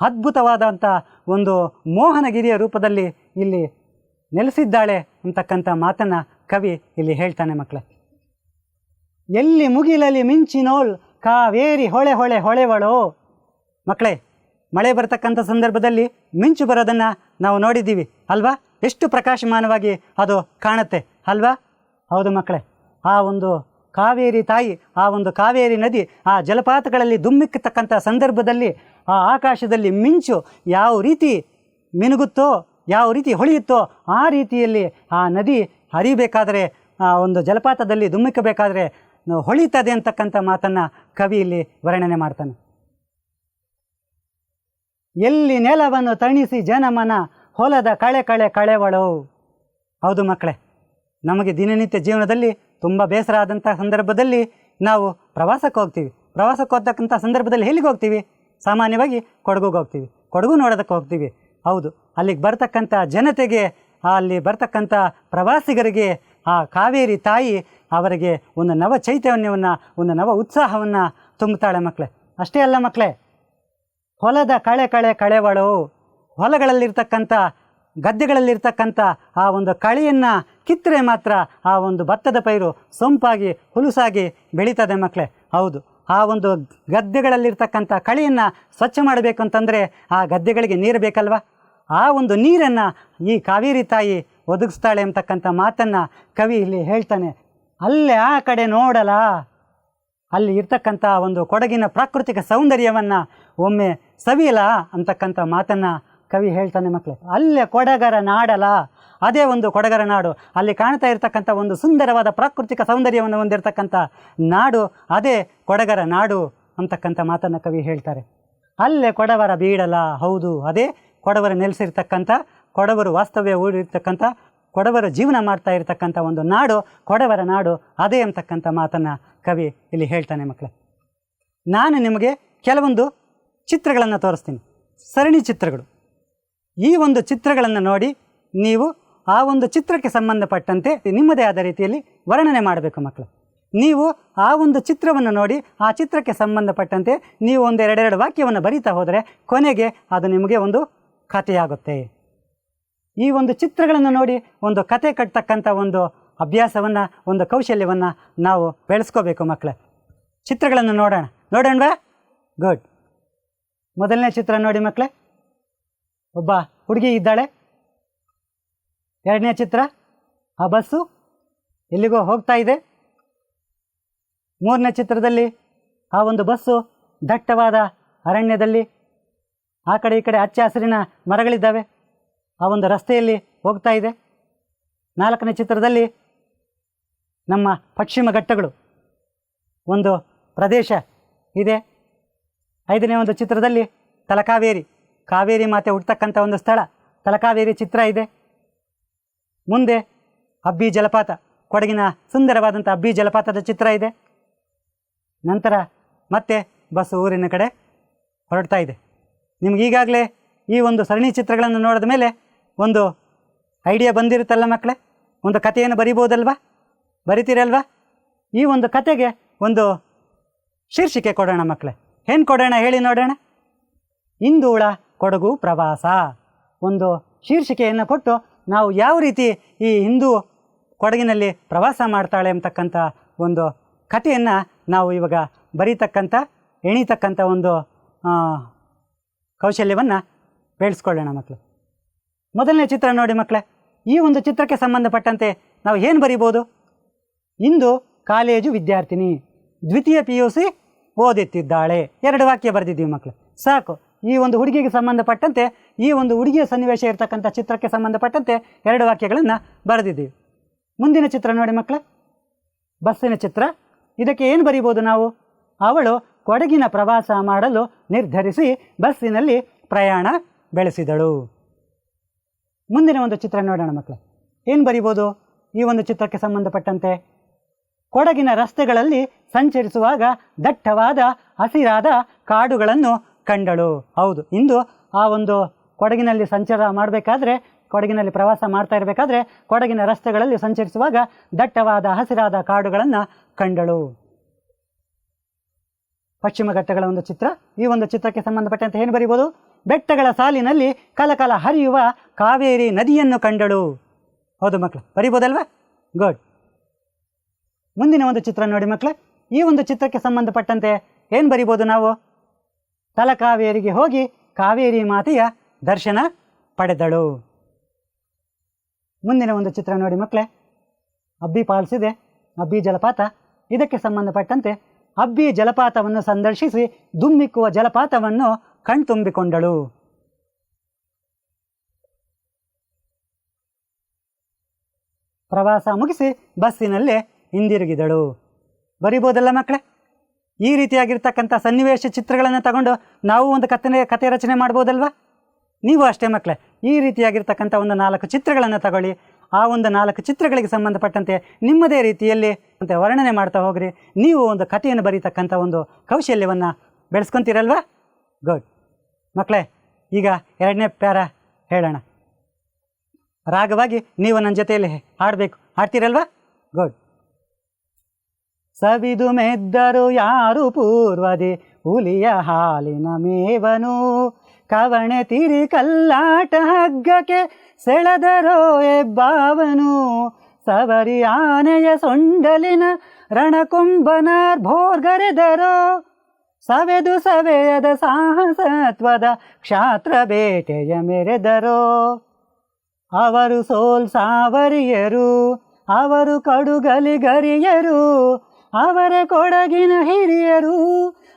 ಅದ್ಭುತವಾದಂಥ ಒಂದು ಮೋಹನಗಿರಿಯ ರೂಪದಲ್ಲಿ ಇಲ್ಲಿ ನೆಲೆಸಿದ್ದಾಳೆ ಅಂತಕ್ಕಂಥ ಮಾತನ್ನು ಕವಿ ಇಲ್ಲಿ ಹೇಳ್ತಾನೆ ಮಕ್ಕಳೇ. ಎಲ್ಲಿ ಮುಗಿಲಲ್ಲಿ ಮಿಂಚಿನೋಳ್ ಕಾವೇರಿ ಹೊಳೆ ಹೊಳೆ ಹೊಳೆವಳೋ. ಮಕ್ಕಳೇ, ಮಳೆ ಬರತಕ್ಕಂಥ ಸಂದರ್ಭದಲ್ಲಿ ಮಿಂಚು ಬರೋದನ್ನು ನಾವು ನೋಡಿದ್ದೀವಿ ಅಲ್ವಾ? ಎಷ್ಟು ಪ್ರಕಾಶಮಾನವಾಗಿ ಅದು ಕಾಣುತ್ತೆ ಅಲ್ವಾ? ಹೌದು ಮಕ್ಕಳೇ, ಆ ಒಂದು ಕಾವೇರಿ ತಾಯಿ, ಆ ಒಂದು ಕಾವೇರಿ ನದಿ ಆ ಜಲಪಾತಗಳಲ್ಲಿ ಧುಮ್ಮಿಕ್ಕತಕ್ಕಂಥ ಸಂದರ್ಭದಲ್ಲಿ ಆ ಆಕಾಶದಲ್ಲಿ ಮಿಂಚು ಯಾವ ರೀತಿ ಮಿನುಗುತ್ತೋ, ಯಾವ ರೀತಿ ಹೊಳೆಯುತ್ತೋ ಆ ರೀತಿಯಲ್ಲಿ ಆ ನದಿ ಹರಿಬೇಕಾದರೆ, ಆ ಒಂದು ಜಲಪಾತದಲ್ಲಿ ಧುಮ್ಮಿಕ್ಕಬೇಕಾದ್ರೆ ಹೊಳಿತದೆ ಅಂತಕ್ಕಂಥ ಮಾತನ್ನು ಕವಿ ಇಲ್ಲಿ ವರ್ಣನೆ ಮಾಡ್ತಾನೆ. ಎಲ್ಲಿ ನೆಲವನ್ನು ತಣಿಸಿ ಜನಮನ ಹೊಲದ ಕಳೆ ಕಳೆ ಕಳೆವಳು. ಹೌದು ಮಕ್ಕಳೇ, ನಮಗೆ ದಿನನಿತ್ಯ ಜೀವನದಲ್ಲಿ ತುಂಬ ಬೇಸರ ಆದಂಥ ಸಂದರ್ಭದಲ್ಲಿ ನಾವು ಪ್ರವಾಸಕ್ಕೆ ಹೋಗ್ತೀವಿ. ಪ್ರವಾಸಕ್ಕೆ ಹೋಗ್ತಕ್ಕಂಥ ಸಂದರ್ಭದಲ್ಲಿ ಎಲ್ಲಿಗೆ ಹೋಗ್ತೀವಿ? ಸಾಮಾನ್ಯವಾಗಿ ಕೊಡಗುಗೆ ಹೋಗ್ತೀವಿ, ಕೊಡಗು ನೋಡೋದಕ್ಕೆ ಹೋಗ್ತೀವಿ. ಹೌದು, ಅಲ್ಲಿಗೆ ಬರ್ತಕ್ಕಂಥ ಜನತೆಗೆ, ಅಲ್ಲಿ ಬರ್ತಕ್ಕಂಥ ಪ್ರವಾಸಿಗರಿಗೆ ಆ ಕಾವೇರಿ ತಾಯಿ ಅವರಿಗೆ ಒಂದು ನವ ಚೈತನ್ಯವನ್ನು, ಒಂದು ನವ ಉತ್ಸಾಹವನ್ನು ತುಂಬುತ್ತಾಳೆ ಮಕ್ಕಳೇ. ಅಷ್ಟೇ ಅಲ್ಲ ಮಕ್ಕಳೇ, ಹೊಲದ ಕಳೆ ಕಳೆ ಕಳೆವಳು. ಹೊಲಗಳಲ್ಲಿರ್ತಕ್ಕಂಥ, ಗದ್ದೆಗಳಲ್ಲಿರ್ತಕ್ಕಂಥ ಆ ಒಂದು ಕಳೆಯನ್ನು ಕಿತ್ತರೆ ಮಾತ್ರ ಆ ಒಂದು ಭತ್ತದ ಪೈರು ಸೊಂಪಾಗಿ ಹುಲುಸಾಗಿ ಬೆಳೀತದೆ ಮಕ್ಕಳೇ. ಹೌದು, ಆ ಒಂದು ಗದ್ದೆಗಳಲ್ಲಿರ್ತಕ್ಕಂಥ ಕಳೆಯನ್ನು ಸ್ವಚ್ಛ ಮಾಡಬೇಕು ಅಂತಂದರೆ ಆ ಗದ್ದೆಗಳಿಗೆ ನೀರು ಬೇಕಲ್ವ? ಆ ಒಂದು ನೀರನ್ನು ಈ ಕಾವೇರಿ ತಾಯಿ ಒದಗಿಸ್ತಾಳೆ ಅಂತಕ್ಕಂಥ ಮಾತನ್ನು ಕವಿ ಇಲ್ಲಿ ಹೇಳ್ತಾನೆ. ಅಲ್ಲೇ ಆ ಕಡೆ ನೋಡಲ, ಅಲ್ಲಿ ಇರ್ತಕ್ಕಂಥ ಒಂದು ಕೊಡಗಿನ ಪ್ರಾಕೃತಿಕ ಸೌಂದರ್ಯವನ್ನು ಒಮ್ಮೆ ಸವಿಯಲ ಅಂತಕ್ಕಂಥ ಮಾತನ್ನು ಕವಿ ಹೇಳ್ತಾನೆ ಮಕ್ಕಳೇ. ಅಲ್ಲೇ ಕೊಡಗರ ನಾಡಲ, ಅದೇ ಒಂದು ಕೊಡಗರ ನಾಡು, ಅಲ್ಲಿ ಕಾಣ್ತಾ ಇರ್ತಕ್ಕಂಥ ಒಂದು ಸುಂದರವಾದ ಪ್ರಾಕೃತಿಕ ಸೌಂದರ್ಯವನ್ನು ಹೊಂದಿರತಕ್ಕಂಥ ನಾಡು ಅದೇ ಕೊಡಗರ ನಾಡು ಅಂತಕ್ಕಂಥ ಮಾತನ್ನು ಕವಿ ಹೇಳ್ತಾರೆ. ಅಲ್ಲೇ ಕೊಡವರ ಬೀಡಲ, ಹೌದು, ಅದೇ ಕೊಡವರು ನೆಲೆಸಿರ್ತಕ್ಕಂಥ, ಕೊಡವರು ವಾಸ್ತವ್ಯ ಹೂಡಿರ್ತಕ್ಕಂಥ, ಕೊಡವರು ಜೀವನ ಮಾಡ್ತಾ ಇರ್ತಕ್ಕಂಥ ಒಂದು ನಾಡು ಕೊಡವರ ನಾಡು ಅದೇ ಅಂತಕ್ಕಂಥ ಮಾತನ್ನು ಕವಿ ಇಲ್ಲಿ ಹೇಳ್ತಾನೆ ಮಕ್ಕಳೇ. ನಾನು ನಿಮಗೆ ಕೆಲವೊಂದು ಚಿತ್ರಗಳನ್ನು ತೋರಿಸ್ತೀನಿ, ಸರಣಿ ಚಿತ್ರಗಳು. ಈ ಒಂದು ಚಿತ್ರಗಳನ್ನು ನೋಡಿ ನೀವು ಆ ಒಂದು ಚಿತ್ರಕ್ಕೆ ಸಂಬಂಧಪಟ್ಟಂತೆ ನಿಮ್ಮದೇ ಆದ ರೀತಿಯಲ್ಲಿ ವರ್ಣನೆ ಮಾಡಬೇಕು ಮಕ್ಕಳು. ನೀವು ಆ ಒಂದು ಚಿತ್ರವನ್ನು ನೋಡಿ ಆ ಚಿತ್ರಕ್ಕೆ ಸಂಬಂಧಪಟ್ಟಂತೆ ನೀವು ಒಂದು ಎರಡೆರಡು ವಾಕ್ಯವನ್ನು ಬರೀತಾ ಹೋದರೆ ಕೊನೆಗೆ ಅದು ನಿಮಗೆ ಒಂದು ಕಥೆಯಾಗುತ್ತೆ. ಈ ಒಂದು ಚಿತ್ರಗಳನ್ನು ನೋಡಿ ಒಂದು ಕತೆ ಕಟ್ಟತಕ್ಕಂಥ ಒಂದು ಅಭ್ಯಾಸವನ್ನು, ಒಂದು ಕೌಶಲ್ಯವನ್ನು ನಾವು ಬೆಳೆಸ್ಕೋಬೇಕು ಮಕ್ಕಳೇ. ಚಿತ್ರಗಳನ್ನು ನೋಡೋಣವಾ? ಗುಡ್. ಮೊದಲನೇ ಚಿತ್ರ ನೋಡಿ ಮಕ್ಕಳೇ, ಒಬ್ಬ ಹುಡುಗಿ ಇದ್ದಾಳೆ. ಎರಡನೇ ಚಿತ್ರ, ಆ ಬಸ್ಸು ಎಲ್ಲಿಗೋ ಹೋಗ್ತಾ ಇದೆ. ಮೂರನೇ ಚಿತ್ರದಲ್ಲಿ ಆ ಒಂದು ಬಸ್ಸು ದಟ್ಟವಾದ ಅರಣ್ಯದಲ್ಲಿ, ಆ ಕಡೆ ಈ ಕಡೆ ಹಚ್ಚ ಹಸಿರಿನ ಮರಗಳಿದ್ದಾವೆ, ಆ ಒಂದು ರಸ್ತೆಯಲ್ಲಿ ಹೋಗ್ತಾ ಇದೆ. ನಾಲ್ಕನೇ ಚಿತ್ರದಲ್ಲಿ ನಮ್ಮ ಪಶ್ಚಿಮ ಘಟ್ಟಗಳು ಒಂದು ಪ್ರದೇಶ ಇದೆ. ಐದನೇ ಒಂದು ಚಿತ್ರದಲ್ಲಿ ತಲಕಾವೇರಿ, ಕಾವೇರಿ ಮಾತೆ ಹುಟ್ಟತಕ್ಕಂಥ ಒಂದು ಸ್ಥಳ ತಲಕಾವೇರಿ ಚಿತ್ರ ಇದೆ. ಮುಂದೆ ಅಬ್ಬಿ ಜಲಪಾತ, ಕೊಡಗಿನ ಸುಂದರವಾದಂಥ ಅಬ್ಬಿ ಜಲಪಾತದ ಚಿತ್ರ ಇದೆ. ನಂತರ ಮತ್ತೆ ಬಸ್ ಊರಿನ ಕಡೆ ಹೊರಡ್ತಾ ಇದೆ. ನಿಮಗೀಗಾಗಲೇ ಈ ಒಂದು ಸರಣಿ ಚಿತ್ರಗಳನ್ನು ನೋಡಿದ ಮೇಲೆ ಒಂದು ಐಡಿಯಾ ಬಂದಿರುತ್ತಲ್ಲ ಮಕ್ಕಳೇ, ಒಂದು ಕಥೆಯನ್ನು ಬರಿಬೋದಲ್ವಾ? ಬರಿತೀರಲ್ವಾ? ಈ ಒಂದು ಕತೆಗೆ ಒಂದು ಶೀರ್ಷಿಕೆ ಕೊಡೋಣ ಮಕ್ಕಳೇ. ಏನು ಕೊಡೋಣ ಹೇಳಿ ನೋಡೋಣ. ಇಂದೂಳ ಕೊಡಗು ಪ್ರವಾಸ. ಒಂದು ಶೀರ್ಷಿಕೆಯನ್ನು ಕೊಟ್ಟು ನಾವು ಯಾವ ರೀತಿ ಈ ಹಿಂದೂ ಕೊಡಗಿನಲ್ಲಿ ಪ್ರವಾಸ ಮಾಡ್ತಾಳೆ ಅಂತಕ್ಕಂಥ ಒಂದು ಕಥೆಯನ್ನು ನಾವು ಇವಾಗ ಬರೀತಕ್ಕಂಥ, ಎಣಿತಕ್ಕಂಥ ಒಂದು ಕೌಶಲ್ಯವನ್ನು ಬೆಳೆಸ್ಕೊಳ್ಳೋಣ ಮಕ್ಕಳು. ಮೊದಲನೇ ಚಿತ್ರ ನೋಡಿ ಮಕ್ಕಳೇ. ಈ ಒಂದು ಚಿತ್ರಕ್ಕೆ ಸಂಬಂಧಪಟ್ಟಂತೆ ನಾವು ಏನು ಬರಿಬೋದು? ಇಂದು ಕಾಲೇಜು ವಿದ್ಯಾರ್ಥಿನಿ, ದ್ವಿತೀಯ PUC ಓದುತ್ತಿದ್ದಾಳೆ. 2 ವಾಕ್ಯ ಬರೆದಿದ್ದೀವಿ ಮಕ್ಕಳು, ಸಾಕು. ಈ ಒಂದು ಹುಡುಗಿಗೆ ಸಂಬಂಧಪಟ್ಟಂತೆ, ಈ ಒಂದು ಹುಡುಗಿಯ ಸನ್ನಿವೇಶ ಇರತಕ್ಕಂಥ ಚಿತ್ರಕ್ಕೆ ಸಂಬಂಧಪಟ್ಟಂತೆ 2 ವಾಕ್ಯಗಳನ್ನು ಬರೆದಿದ್ದೀವಿ. ಮುಂದಿನ ಚಿತ್ರ ನೋಡಿ ಮಕ್ಕಳೇ, ಬಸ್ಸಿನ ಚಿತ್ರ. ಇದಕ್ಕೆ ಏನು ಬರಿಬೋದು ನಾವು? ಅವಳು ಕೊಡಗಿನ ಪ್ರವಾಸ ಮಾಡಲು ನಿರ್ಧರಿಸಿ ಬಸ್ಸಿನಲ್ಲಿ ಪ್ರಯಾಣ ಬೆಳೆಸಿದಳು. ಮುಂದಿನ ಒಂದು ಚಿತ್ರ ನೋಡೋಣ ಮಕ್ಕಳೇ. ಏನು ಬರಿಬೋದು ಈ ಒಂದು ಚಿತ್ರಕ್ಕೆ ಸಂಬಂಧಪಟ್ಟಂತೆ? ಕೊಡಗಿನ ರಸ್ತೆಗಳಲ್ಲಿ ಸಂಚರಿಸುವಾಗ ದಟ್ಟವಾದ ಹಸಿರಾದ ಕಾಡುಗಳನ್ನು ಕಂಡಳು. ಹೌದು, ಇಂದು ಆ ಒಂದು ಕೊಡಗಿನಲ್ಲಿ ಸಂಚಾರ ಮಾಡಬೇಕಾದ್ರೆ, ಕೊಡಗಿನಲ್ಲಿ ಪ್ರವಾಸ ಮಾಡ್ತಾ ಇರಬೇಕಾದ್ರೆ ಕೊಡಗಿನ ರಸ್ತೆಗಳಲ್ಲಿ ಸಂಚರಿಸುವಾಗ ದಟ್ಟವಾದ ಹಸಿರಾದ ಕಾಡುಗಳನ್ನು ಕಂಡಳು. ಪಶ್ಚಿಮ ಘಟ್ಟಗಳ ಒಂದು ಚಿತ್ರ. ಈ ಒಂದು ಚಿತ್ರಕ್ಕೆ ಸಂಬಂಧಪಟ್ಟಂತೆ ಏನು ಬರೀಬೋದು? ಬೆಟ್ಟಗಳ ಸಾಲಿನಲ್ಲಿ ಕಲಕಲ ಹರಿಯುವ ಕಾವೇರಿ ನದಿಯನ್ನು ಕಂಡಳು. ಹೌದು ಮಕ್ಕಳು, ಬರೀಬೋದಲ್ವಾ? ಗುಡ್. ಮುಂದಿನ ಒಂದು ಚಿತ್ರ ನೋಡಿ ಮಕ್ಕಳೇ. ಈ ಒಂದು ಚಿತ್ರಕ್ಕೆ ಸಂಬಂಧಪಟ್ಟಂತೆ ಏನು ಬರಿಬೋದು ನಾವು? ತಲಕಾವೇರಿಗೆ ಹೋಗಿ ಕಾವೇರಿ ಮಾತೆಯ ದರ್ಶನ ಪಡೆದಳು. ಮುಂದಿನ ಒಂದು ಚಿತ್ರ ನೋಡಿ ಮಕ್ಕಳೇ. ಅಬ್ಬಿ ಫಾಲ್ಸ್ ಇದೆ, ಅಬ್ಬಿ ಜಲಪಾತ. ಇದಕ್ಕೆ ಸಂಬಂಧಪಟ್ಟಂತೆ ಅಬ್ಬಿ ಜಲಪಾತವನ್ನು ಸಂದರ್ಶಿಸಿ ಧುಮ್ಮಿಕ್ಕುವ ಜಲಪಾತವನ್ನು ಕಣ್ತುಂಬಿಕೊಂಡಳು. ಪ್ರವಾಸ ಮುಗಿಸಿ ಬಸ್ಸಿನಲ್ಲೇ ಹಿಂದಿರುಗಿದಳು. ಬರಿಬೋದಲ್ಲ ಮಕ್ಕಳೇ? ಈ ರೀತಿಯಾಗಿರ್ತಕ್ಕಂಥ ಸನ್ನಿವೇಶ ಚಿತ್ರಗಳನ್ನು ತಗೊಂಡು ನಾವು ಒಂದು ಕತೆ ರಚನೆ ಮಾಡ್ಬೋದಲ್ವಾ? ನೀವು ಅಷ್ಟೇ ಮಕ್ಕಳೇ, ಈ ರೀತಿಯಾಗಿರ್ತಕ್ಕಂಥ ಒಂದು 4 ಚಿತ್ರಗಳನ್ನು ತಗೊಳ್ಳಿ. ಆ ಒಂದು 4 ಚಿತ್ರಗಳಿಗೆ ಸಂಬಂಧಪಟ್ಟಂತೆ ನಿಮ್ಮದೇ ರೀತಿಯಲ್ಲಿ ಅಂತ ವರ್ಣನೆ ಮಾಡ್ತಾ ಹೋಗ್ರಿ. ನೀವು ಒಂದು ಕಥೆಯನ್ನು ಬರೀತಕ್ಕಂಥ ಒಂದು ಕೌಶಲ್ಯವನ್ನು ಬೆಳೆಸ್ಕೊತೀರಲ್ವಾ? ಗುಡ್ ಮಕ್ಕಳೇ. ಈಗ 2ನೇ ಪ್ಯಾರ ಹೇಳೋಣ. ರಾಗವಾಗಿ ನೀವು ನನ್ನ ಜೊತೆಯಲ್ಲಿ ಹಾಡಬೇಕು. ಹಾಡ್ತೀರಲ್ವಾ? ಗುಡ್. ಸವಿದು ಮೆದ್ದರು ಯಾರು ಪೂರ್ವದಿ ಹುಲಿಯ ಹಾಲಿನ ಮೇವನು, ಕವಣೆ ತಿರಿ ಕಲ್ಲಾಟ ಹಗ್ಗಕ್ಕೆ ಸೆಳೆದರೋ ಹೆಬ್ಬಾವನು, ಸವರಿ ಆನೆಯ ಸೊಂಡಲಿನ ರಣಕೊಂಬನಾರ್ ಭೋರ್ಗರೆದರೋ, ಸವೆದು ಸವೆಯದ ಸಾಹಸತ್ವದ ಕ್ಷಾತ್ರ ಬೇಟೆಯ ಮೆರೆದರೋ, ಅವರು ಸಾವರಿಯರು, ಅವರು ಕಡುಗಲಿಗರಿಯರು, ಅವರ ಕೊಡಗಿನ ಹಿರಿಯರು,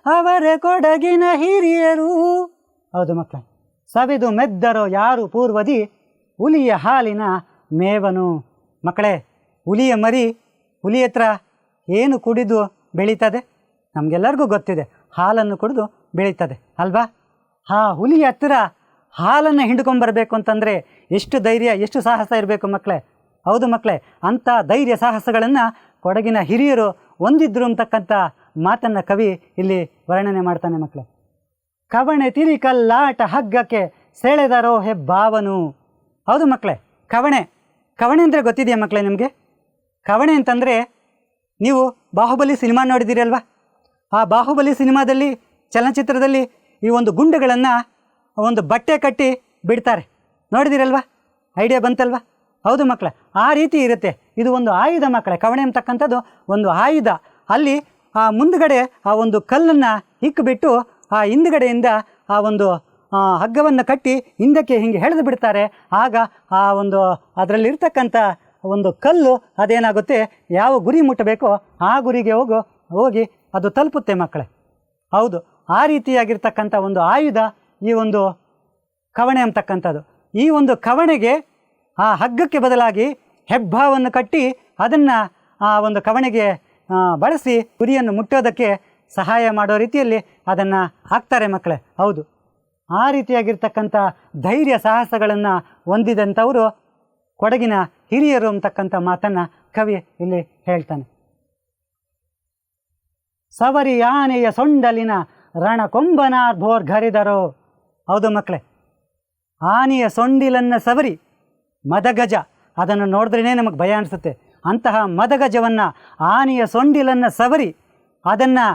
ಅವರ ಕೊಡಗಿನ ಹಿರಿಯರು. ಹೌದು ಮಕ್ಕಳೇ. ಸವಿದು ಮೆದ್ದರೋ ಯಾರು ಪೂರ್ವದಿ ಹುಲಿಯ ಹಾಲಿನ ಮೇವನು. ಮಕ್ಕಳೇ, ಹುಲಿಯ ಮರಿ ಹುಲಿ ಹತ್ರ ಏನು ಕುಡಿದು ಬೆಳೀತದೆ? ನಮಗೆಲ್ಲರಿಗೂ ಗೊತ್ತಿದೆ, ಹಾಲನ್ನು ಕುಡಿದು ಬೆಳೀತದೆ ಅಲ್ವಾ? ಆ ಹುಲಿಯ ಹತ್ತಿರ ಹಾಲನ್ನು ಹಿಂಡ್ಕೊಂಬರ್ಬೇಕು ಅಂತಂದರೆ ಎಷ್ಟು ಧೈರ್ಯ, ಎಷ್ಟು ಸಾಹಸ ಇರಬೇಕು ಮಕ್ಕಳೇ. ಹೌದು ಮಕ್ಕಳೇ, ಅಂಥ ಧೈರ್ಯ ಸಾಹಸಗಳನ್ನು ಕೊಡಗಿನ ಹಿರಿಯರು ಹೊಂದಿದ್ರು ಅಂತಕ್ಕಂಥ ಮಾತನ್ನು ಕವಿ ಇಲ್ಲಿ ವರ್ಣನೆ ಮಾಡ್ತಾನೆ ಮಕ್ಕಳೇ. ಕವಣೆ ತಿರಿ ಕಲ್ಲಾಟ ಹಗ್ಗಕ್ಕೆ ಸೆಳೆದರೋ ಹೆಬ್ಬಾವನು. ಹೌದು ಮಕ್ಕಳೇ, ಕವಣೆ ಅಂದರೆ ಗೊತ್ತಿದೆಯಾ ಮಕ್ಕಳೇ ನಿಮಗೆ? ಕವಣೆ ಅಂತಂದರೆ ನೀವು ಬಾಹುಬಲಿ ಸಿನಿಮಾ ನೋಡಿದ್ದೀರಲ್ವ? ಆ ಬಾಹುಬಲಿ ಸಿನಿಮಾದಲ್ಲಿ, ಚಲನಚಿತ್ರದಲ್ಲಿ ಈ ಒಂದು ಗುಂಡುಗಳನ್ನು ಒಂದು ಬಟ್ಟೆ ಕಟ್ಟಿ ಬಿಡ್ತಾರೆ, ನೋಡಿದಿರಲ್ವ? ಐಡಿಯಾ ಬಂತಲ್ವ? ಹೌದು ಮಕ್ಕಳೇ, ಆ ರೀತಿ ಇರುತ್ತೆ. ಇದು ಒಂದು ಆಯುಧ ಮಕ್ಕಳೇ. ಕವಣೆ ಅಂತಕ್ಕಂಥದ್ದು ಒಂದು ಆಯುಧ. ಅಲ್ಲಿ ಆ ಮುಂದುಗಡೆ ಆ ಒಂದು ಕಲ್ಲನ್ನು ಇಕ್ಕಿಬಿಟ್ಟು ಆ ಹಿಂದುಗಡೆಯಿಂದ ಆ ಒಂದು ಹಗ್ಗವನ್ನು ಕಟ್ಟಿ ಹಿಂದಕ್ಕೆ ಹಿಂಗೆ ಎಳೆದು ಬಿಡ್ತಾರೆ. ಆಗ ಆ ಒಂದು ಅದರಲ್ಲಿರ್ತಕ್ಕಂಥ ಒಂದು ಕಲ್ಲು ಅದೇನಾಗುತ್ತೆ, ಯಾವ ಗುರಿ ಮುಟ್ಟಬೇಕೋ ಆ ಗುರಿಗೆ ಹೋಗಿ ಅದು ತಲುಪುತ್ತೆ ಮಕ್ಕಳೇ. ಹೌದು, ಆ ರೀತಿಯಾಗಿರ್ತಕ್ಕಂಥ ಒಂದು ಆಯುಧ ಈ ಒಂದು ಕವಣೆ ಅಂತಕ್ಕಂಥದ್ದು. ಈ ಒಂದು ಕವಣೆಗೆ ಆ ಹಗ್ಗಕ್ಕೆ ಬದಲಾಗಿ ಹೆಬ್ಬಾವನ್ನು ಕಟ್ಟಿ ಅದನ್ನು ಆ ಒಂದು ಕವಣೆಗೆ ಬಳಸಿ ಗುರಿಯನ್ನು ಮುಟ್ಟೋದಕ್ಕೆ ಸಹಾಯ ಮಾಡೋ ರೀತಿಯಲ್ಲಿ ಅದನ್ನು ಹಾಕ್ತಾರೆ ಮಕ್ಕಳೇ. ಹೌದು, ಆ ರೀತಿಯಾಗಿರ್ತಕ್ಕಂಥ ಧೈರ್ಯ ಸಾಹಸಗಳನ್ನು ಹೊಂದಿದಂಥವರು ಕೊಡಗಿನ ಹಿರಿಯರು ಅಂತಕ್ಕಂಥ ಮಾತನ್ನು ಕವಿ ಇಲ್ಲಿ ಹೇಳ್ತಾನೆ. ಸವರಿ ಆನೆಯ ಸೊಂಡಲಿನ ರಣಕೊಂಬನಾರ್ ಭೋರ್ಗರೆದರೋ. ಹೌದು ಮಕ್ಕಳೇ, ಆನೆಯ ಸೊಂಡಿಲನ್ನು ಸವರಿ ಮದಗಜ, ಅದನ್ನು ನೋಡಿದ್ರೇ ನಮಗೆ ಭಯ ಅನಿಸುತ್ತೆ. ಅಂತಹ ಮದಗಜವನ್ನು, ಆನೆಯ ಸೊಂಡಿಲನ್ನು ಸವರಿ ಅದನ್ನು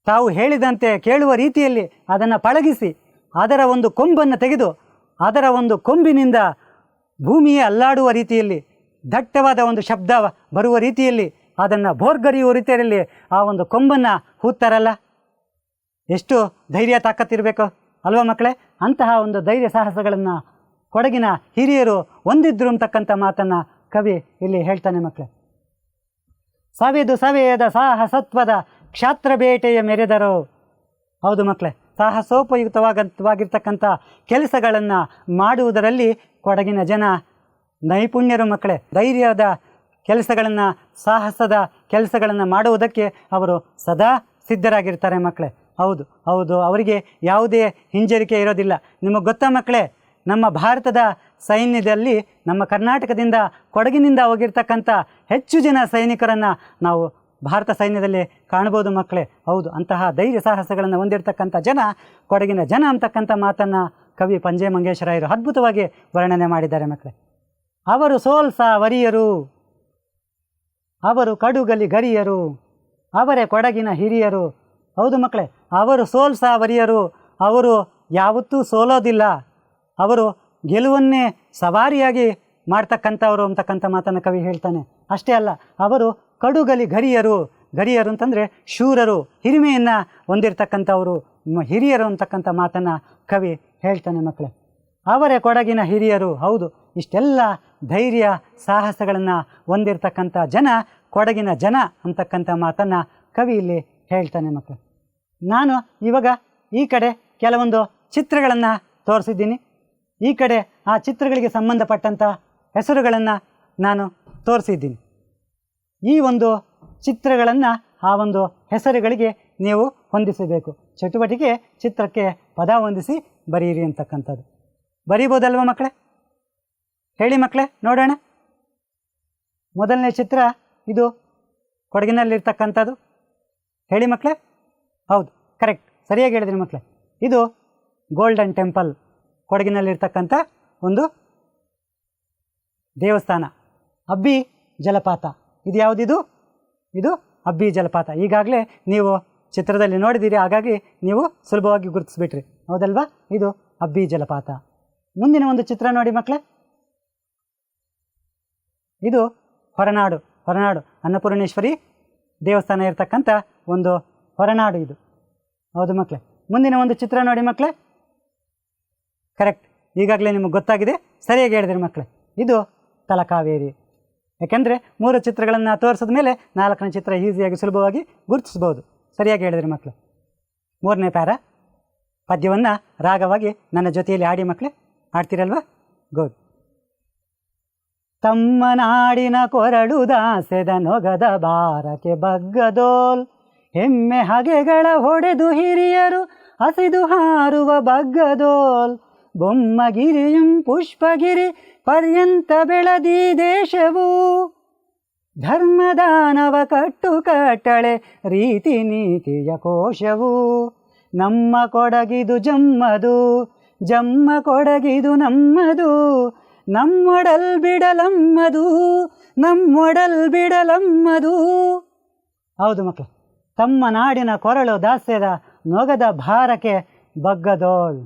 ತಾವು ಹೇಳಿದಂತೆ ಕೇಳುವ ರೀತಿಯಲ್ಲಿ ಅದನ್ನು ಪಳಗಿಸಿ ಅದರ ಒಂದು ಕೊಂಬನ್ನು ತೆಗೆದು ಅದರ ಒಂದು ಕೊಂಬಿನಿಂದ ಭೂಮಿಯೇ ಅಲ್ಲಾಡುವ ರೀತಿಯಲ್ಲಿ, ದಟ್ಟವಾದ ಒಂದು ಶಬ್ದ ಬರುವ ರೀತಿಯಲ್ಲಿ, ಅದನ್ನು ಭೋರ್ಗರಿಯುವ ರೀತಿಯಲ್ಲಿ ಆ ಒಂದು ಕೊಂಬನ್ನು ಹೂತ್ತಾರಲ್ಲ, ಎಷ್ಟು ಧೈರ್ಯ ತಾಕತ್ತಿರಬೇಕು ಅಲ್ವಾ ಮಕ್ಕಳೇ? ಅಂತಹ ಒಂದು ಧೈರ್ಯ ಸಾಹಸಗಳನ್ನು ಕೊಡಗಿನ ಹಿರಿಯರು ಹೊಂದಿದ್ರು ಅಂತಕ್ಕಂಥ ಮಾತನ್ನು ಕವಿ ಇಲ್ಲಿ ಹೇಳ್ತಾನೆ ಮಕ್ಕಳೇ. ಸವೆದು ಸವೆಯದ ಸಾಹಸತ್ವದ ಕ್ಷಾತ್ರ ಬೇಟೆಯ ಮೆರೆದರು. ಹೌದು ಮಕ್ಕಳೇ, ಸಾಹಸೋಪಯುಕ್ತವಾಗಿರ್ತಕ್ಕಂಥ ಕೆಲಸಗಳನ್ನು ಮಾಡುವುದರಲ್ಲಿ ಕೊಡಗಿನ ಜನ ನೈಪುಣ್ಯರು ಮಕ್ಕಳೇ. ಧೈರ್ಯದ ಕೆಲಸಗಳನ್ನು, ಸಾಹಸದ ಕೆಲಸಗಳನ್ನು ಮಾಡುವುದಕ್ಕೆ ಅವರು ಸದಾ ಸಿದ್ಧರಾಗಿರ್ತಾರೆ ಮಕ್ಕಳೇ. ಹೌದು, ಅವರಿಗೆ ಯಾವುದೇ ಹಿಂಜರಿಕೆ ಇರೋದಿಲ್ಲ. ನಿಮಗೆ ಗೊತ್ತಾ ಮಕ್ಕಳೇ, ನಮ್ಮ ಭಾರತದ ಸೈನ್ಯದಲ್ಲಿ, ನಮ್ಮ ಕರ್ನಾಟಕದಿಂದ ಕೊಡಗಿನಿಂದ ಹೋಗಿರ್ತಕ್ಕಂಥ ಹೆಚ್ಚು ಜನ ಸೈನಿಕರನ್ನು ನಾವು ಭಾರತ ಸೈನ್ಯದಲ್ಲಿ ಕಾಣ್ಬೋದು ಮಕ್ಕಳೇ. ಹೌದು, ಅಂತಹ ಧೈರ್ಯ ಸಾಹಸಗಳನ್ನು ಹೊಂದಿರತಕ್ಕಂಥ ಜನ ಕೊಡಗಿನ ಜನ ಅಂತಕ್ಕಂಥ ಮಾತನ್ನು ಕವಿ ಪಂಜೆ ಮಂಗೇಶರಾಯರು ಅದ್ಭುತವಾಗಿ ವರ್ಣನೆ ಮಾಡಿದ್ದಾರೆ ಮಕ್ಕಳೇ. ಅವರು ಸಾವರಿಯರು, ಅವರು ಕಡುಗಲಿ ಗರಿಯರು, ಅವರೇ ಕೊಡಗಿನ ಹಿರಿಯರು. ಹೌದು ಮಕ್ಕಳೇ, ಅವರು ಸೋಲ್ಸಾವರಿಯರು, ಅವರು ಯಾವತ್ತೂ ಸೋಲೋದಿಲ್ಲ, ಅವರು ಗೆಲುವನ್ನೇ ಸವಾರಿಯಾಗಿ ಮಾಡ್ತಕ್ಕಂಥವ್ರು ಅಂತಕ್ಕಂಥ ಮಾತನ್ನು ಕವಿ ಹೇಳ್ತಾನೆ. ಅಷ್ಟೇ ಅಲ್ಲ, ಅವರು ಕಡುಗಲಿ ಗರಿಯರು. ಗರಿಯರು ಅಂತಂದರೆ ಶೂರರು, ಹಿರಿಮೆಯನ್ನು ಹೊಂದಿರತಕ್ಕಂಥವರು, ಹಿರಿಯರು ಅಂತಕ್ಕಂಥ ಮಾತನ್ನು ಕವಿ ಹೇಳ್ತಾನೆ ಮಕ್ಕಳೇ. ಅವರೇ ಕೊಡಗಿನ ಹಿರಿಯರು. ಹೌದು, ಇಷ್ಟೆಲ್ಲ ಧೈರ್ಯ ಸಾಹಸಗಳನ್ನು ಹೊಂದಿರತಕ್ಕಂಥ ಜನ ಕೊಡಗಿನ ಜನ ಅಂತಕ್ಕಂಥ ಮಾತನ್ನು ಕವಿ ಇಲ್ಲಿ ಹೇಳ್ತಾನೆ ಮಕ್ಕಳು. ನಾನು ಇವಾಗ ಈ ಕಡೆ ಕೆಲವೊಂದು ಚಿತ್ರಗಳನ್ನು ತೋರಿಸಿದ್ದೀನಿ. ಈ ಕಡೆ ಆ ಚಿತ್ರಗಳಿಗೆ ಸಂಬಂಧಪಟ್ಟಂಥ ಹೆಸರುಗಳನ್ನು ನಾನು ತೋರಿಸಿದ್ದೀನಿ. ಈ ಒಂದು ಚಿತ್ರಗಳನ್ನು ಆ ಒಂದು ಹೆಸರುಗಳಿಗೆ ನೀವು ಹೊಂದಿಸಬೇಕು. ಚಟುವಟಿಕೆ ಚಿತ್ರಕ್ಕೆ ಪದ ಹೊಂದಿಸಿ ಬರೀರಿ ಅಂತಕ್ಕಂಥದ್ದು. ಬರೀಬೋದಲ್ವ ಮಕ್ಕಳೇ? ಹೇಳಿ ಮಕ್ಕಳೇ, ನೋಡೋಣ. ಮೊದಲನೇ ಚಿತ್ರ ಇದು ಕೊಡಗಿನಲ್ಲಿರ್ತಕ್ಕಂಥದ್ದು. ಹೇಳಿ ಮಕ್ಕಳೇ. ಹೌದು, ಕರೆಕ್ಟ್, ಸರಿಯಾಗಿ ಹೇಳಿದ್ರಿ ಮಕ್ಕಳೇ. ಇದು ಗೋಲ್ಡನ್ ಟೆಂಪಲ್, ಕೊಡಗಿನಲ್ಲಿರ್ತಕ್ಕಂಥ ಒಂದು ದೇವಸ್ಥಾನ. ಅಬ್ಬಿ ಜಲಪಾತ, ಇದು ಯಾವುದಿದು? ಇದು ಅಬ್ಬಿ ಜಲಪಾತ. ಈಗಾಗಲೇ ನೀವು ಚಿತ್ರದಲ್ಲಿ ನೋಡಿದ್ದೀರಿ, ಹಾಗಾಗಿ ನೀವು ಸುಲಭವಾಗಿ ಗುರುತಿಸ್ಬಿಟ್ರಿ, ಹೌದಲ್ವಾ? ಇದು ಅಬ್ಬಿ ಜಲಪಾತ. ಮುಂದಿನ ಒಂದು ಚಿತ್ರ ನೋಡಿ ಮಕ್ಕಳೇ. ಇದು ಹೊರನಾಡು. ಹೊರನಾಡು ಅನ್ನಪೂರ್ಣೇಶ್ವರಿ ದೇವಸ್ಥಾನ ಇರತಕ್ಕಂಥ ಒಂದು ಹೊರನಾಡು ಇದು, ಹೌದು ಮಕ್ಕಳೇ. ಮುಂದಿನ ಒಂದು ಚಿತ್ರ ನೋಡಿ ಮಕ್ಕಳೇ. ಕರೆಕ್ಟ್, ಈಗಾಗಲೇ ನಿಮಗೆ ಗೊತ್ತಾಗಿದೆ, ಸರಿಯಾಗಿ ಹೇಳಿದ್ರಿ ಮಕ್ಕಳೇ. ಇದು ತಲಕಾವೇರಿ. ಯಾಕೆಂದರೆ 3 ಚಿತ್ರಗಳನ್ನು ತೋರಿಸಿದ ಮೇಲೆ 4ನೇ ಚಿತ್ರ ಈಸಿಯಾಗಿ ಸುಲಭವಾಗಿ ಗುರುತಿಸ್ಬೋದು. ಸರಿಯಾಗಿ ಹೇಳಿದ್ರಿ ಮಕ್ಕಳು. 3ನೇ ಪ್ಯಾರ ಪದ್ಯವನ್ನು ರಾಗವಾಗಿ ನನ್ನ ಜೊತೆಯಲ್ಲಿ ಆಡಿ ಮಕ್ಕಳೇ. ಆಡ್ತೀರಲ್ವಾ? ಗುಡ್. ತಮ್ಮ ನಾಡಿನ ಕೊರಳು ದಾಸೆದ ನೊಗದ ಬಾರಕ್ಕೆ ಬಗ್ಗದೋಲ್, ಹೆಮ್ಮೆ ಹಗೆಗಳ ಹೊಡೆದು ಹಿರಿಯರು ಹಸಿದು ಹಾರುವ ಬಗ್ಗದೋಲ್, ಬೊಮ್ಮಗಿರಿಯಂ ಪುಷ್ಪಗಿರಿ ಪರ್ಯಂತ ಬೆಳದಿ ದೇಶವು, ಧರ್ಮದಾನವ ಕಟ್ಟು ಕಟ್ಟಳೆ ರೀತಿ ನೀತಿಯ ಕೋಶವು, ನಮ್ಮ ಕೊಡಗಿದು ಜಮ್ಮದು, ಜಮ್ಮ ಕೊಡಗಿದು ನಮ್ಮದು, ನಮ್ಮೊಡಲ್ ಬಿಡಲಮ್ಮದು, ನಮ್ಮೊಡಲ್ ಬಿಡಲಮ್ಮದು. ಹೌದು ಮಕ್ಕಳು, ತಮ್ಮ ನಾಡಿನ ಕೊರಳು ದಾಸ್ಯದ ನೊಗದ ಭಾರಕ್ಕೆ ಬಗ್ಗದೋಳ್.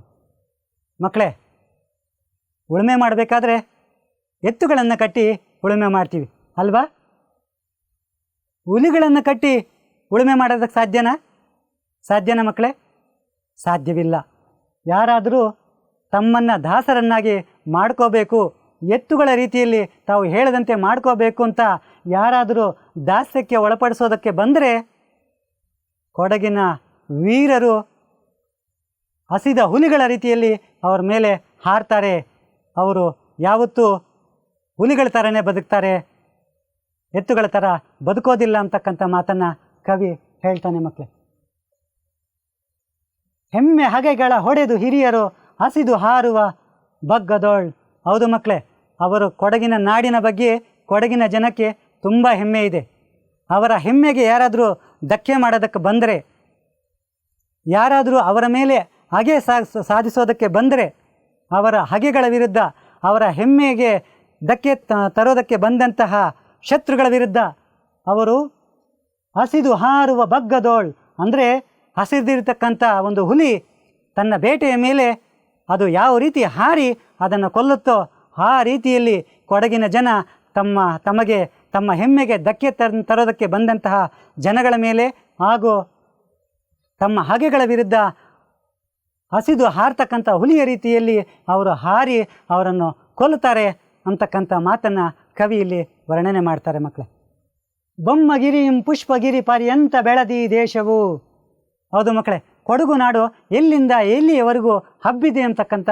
ಮಕ್ಕಳೇ, ಉಳುಮೆ ಮಾಡಬೇಕಾದ್ರೆ ಎತ್ತುಗಳನ್ನು ಕಟ್ಟಿ ಉಳುಮೆ ಮಾಡ್ತೀವಿ ಅಲ್ವಾ? ಹುಲಿಗಳನ್ನು ಕಟ್ಟಿ ಉಳುಮೆ ಮಾಡೋದಕ್ಕೆ ಸಾಧ್ಯನಾ ಮಕ್ಕಳೇ? ಸಾಧ್ಯವಿಲ್ಲ. ಯಾರಾದರೂ ತಮ್ಮನ್ನು ದಾಸರನ್ನಾಗಿ ಮಾಡ್ಕೋಬೇಕು, ಎತ್ತುಗಳ ರೀತಿಯಲ್ಲಿ ತಾವು ಹೇಳದಂತೆ ಮಾಡ್ಕೋಬೇಕು ಅಂತ ಯಾರಾದರೂ ದಾಸ್ಯಕ್ಕೆ ಒಳಪಡಿಸೋದಕ್ಕೆ ಬಂದರೆ ಕೊಡಗಿನ ವೀರರು ಹಸಿದ ಹುಲಿಗಳ ರೀತಿಯಲ್ಲಿ ಅವರ ಮೇಲೆ ಹಾರ್ತಾರೆ. ಅವರು ಯಾವತ್ತೂ ಹುಲಿಗಳ ಥರನೇ ಬದುಕ್ತಾರೆ, ಎತ್ತುಗಳ ಥರ ಬದುಕೋದಿಲ್ಲ ಅಂತಕ್ಕಂಥ ಮಾತನ್ನು ಕವಿ ಹೇಳ್ತಾನೆ ಮಕ್ಕಳೇ. ಹೆಮ್ಮೆ ಹಗೆಗಳ ಹೊಡೆದು ಹಿರಿಯರು ಹಸಿದು ಹಾರುವ ಬಗ್ಗದೋಳ್. ಹೌದು ಮಕ್ಕಳೇ, ಅವರು ಕೊಡಗಿನ ನಾಡಿನ ಬಗ್ಗೆ ಕೊಡಗಿನ ಜನಕ್ಕೆ ತುಂಬ ಹೆಮ್ಮೆ ಇದೆ. ಅವರ ಹೆಮ್ಮೆಗೆ ಯಾರಾದರೂ ಧಕ್ಕೆ ಮಾಡೋದಕ್ಕೆ ಬಂದರೆ, ಯಾರಾದರೂ ಅವರ ಮೇಲೆ ಹಗೆ ಸಾಧಿಸೋದಕ್ಕೆ ಬಂದರೆ, ಅವರ ಹಗೆಗಳ ವಿರುದ್ಧ, ಅವರ ಹೆಮ್ಮೆಗೆ ಧಕ್ಕೆ ತರೋದಕ್ಕೆ ಬಂದಂತಹ ಶತ್ರುಗಳ ವಿರುದ್ಧ ಅವರು ಹಸಿದು ಹಾರುವ ಬಗ್ಗದೋಳ್ ಅಂದರೆ ಹಸಿದಿರತಕ್ಕಂಥ ಒಂದು ಹುಲಿ ತನ್ನ ಬೇಟೆಯ ಮೇಲೆ ಅದು ಯಾವ ರೀತಿ ಹಾರಿ ಅದನ್ನು ಕೊಲ್ಲುತ್ತೋ ಆ ರೀತಿಯಲ್ಲಿ ಕೊಡಗಿನ ಜನ ತಮ್ಮ ಹೆಮ್ಮೆಗೆ ಧಕ್ಕೆ ತರೋದಕ್ಕೆ ಬಂದಂತಹ ಜನಗಳ ಮೇಲೆ ಹಾಗೂ ತಮ್ಮ ಹಗೆಗಳ ವಿರುದ್ಧ ಹಸಿದು ಹಾರ್ತಕ್ಕಂಥ ಹುಲಿಯ ರೀತಿಯಲ್ಲಿ ಅವರು ಹಾರಿ ಅವರನ್ನು ಕೊಲ್ಲುತ್ತಾರೆ ಅಂತಕ್ಕಂಥ ಮಾತನ್ನು ಕವಿಯಲ್ಲಿ ವರ್ಣನೆ ಮಾಡ್ತಾರೆ ಮಕ್ಕಳೇ. ಬೊಮ್ಮಗಿರಿಯಂ ಪುಷ್ಪಗಿರಿ ಪರ್ಯಂತ ಬೆಳದಿ ದೇಶವು. ಹೌದು ಮಕ್ಕಳೇ, ಕೊಡಗು ನಾಡು ಎಲ್ಲಿಂದ ಎಲ್ಲಿಯವರೆಗೂ ಹಬ್ಬಿದೆ ಅಂತಕ್ಕಂಥ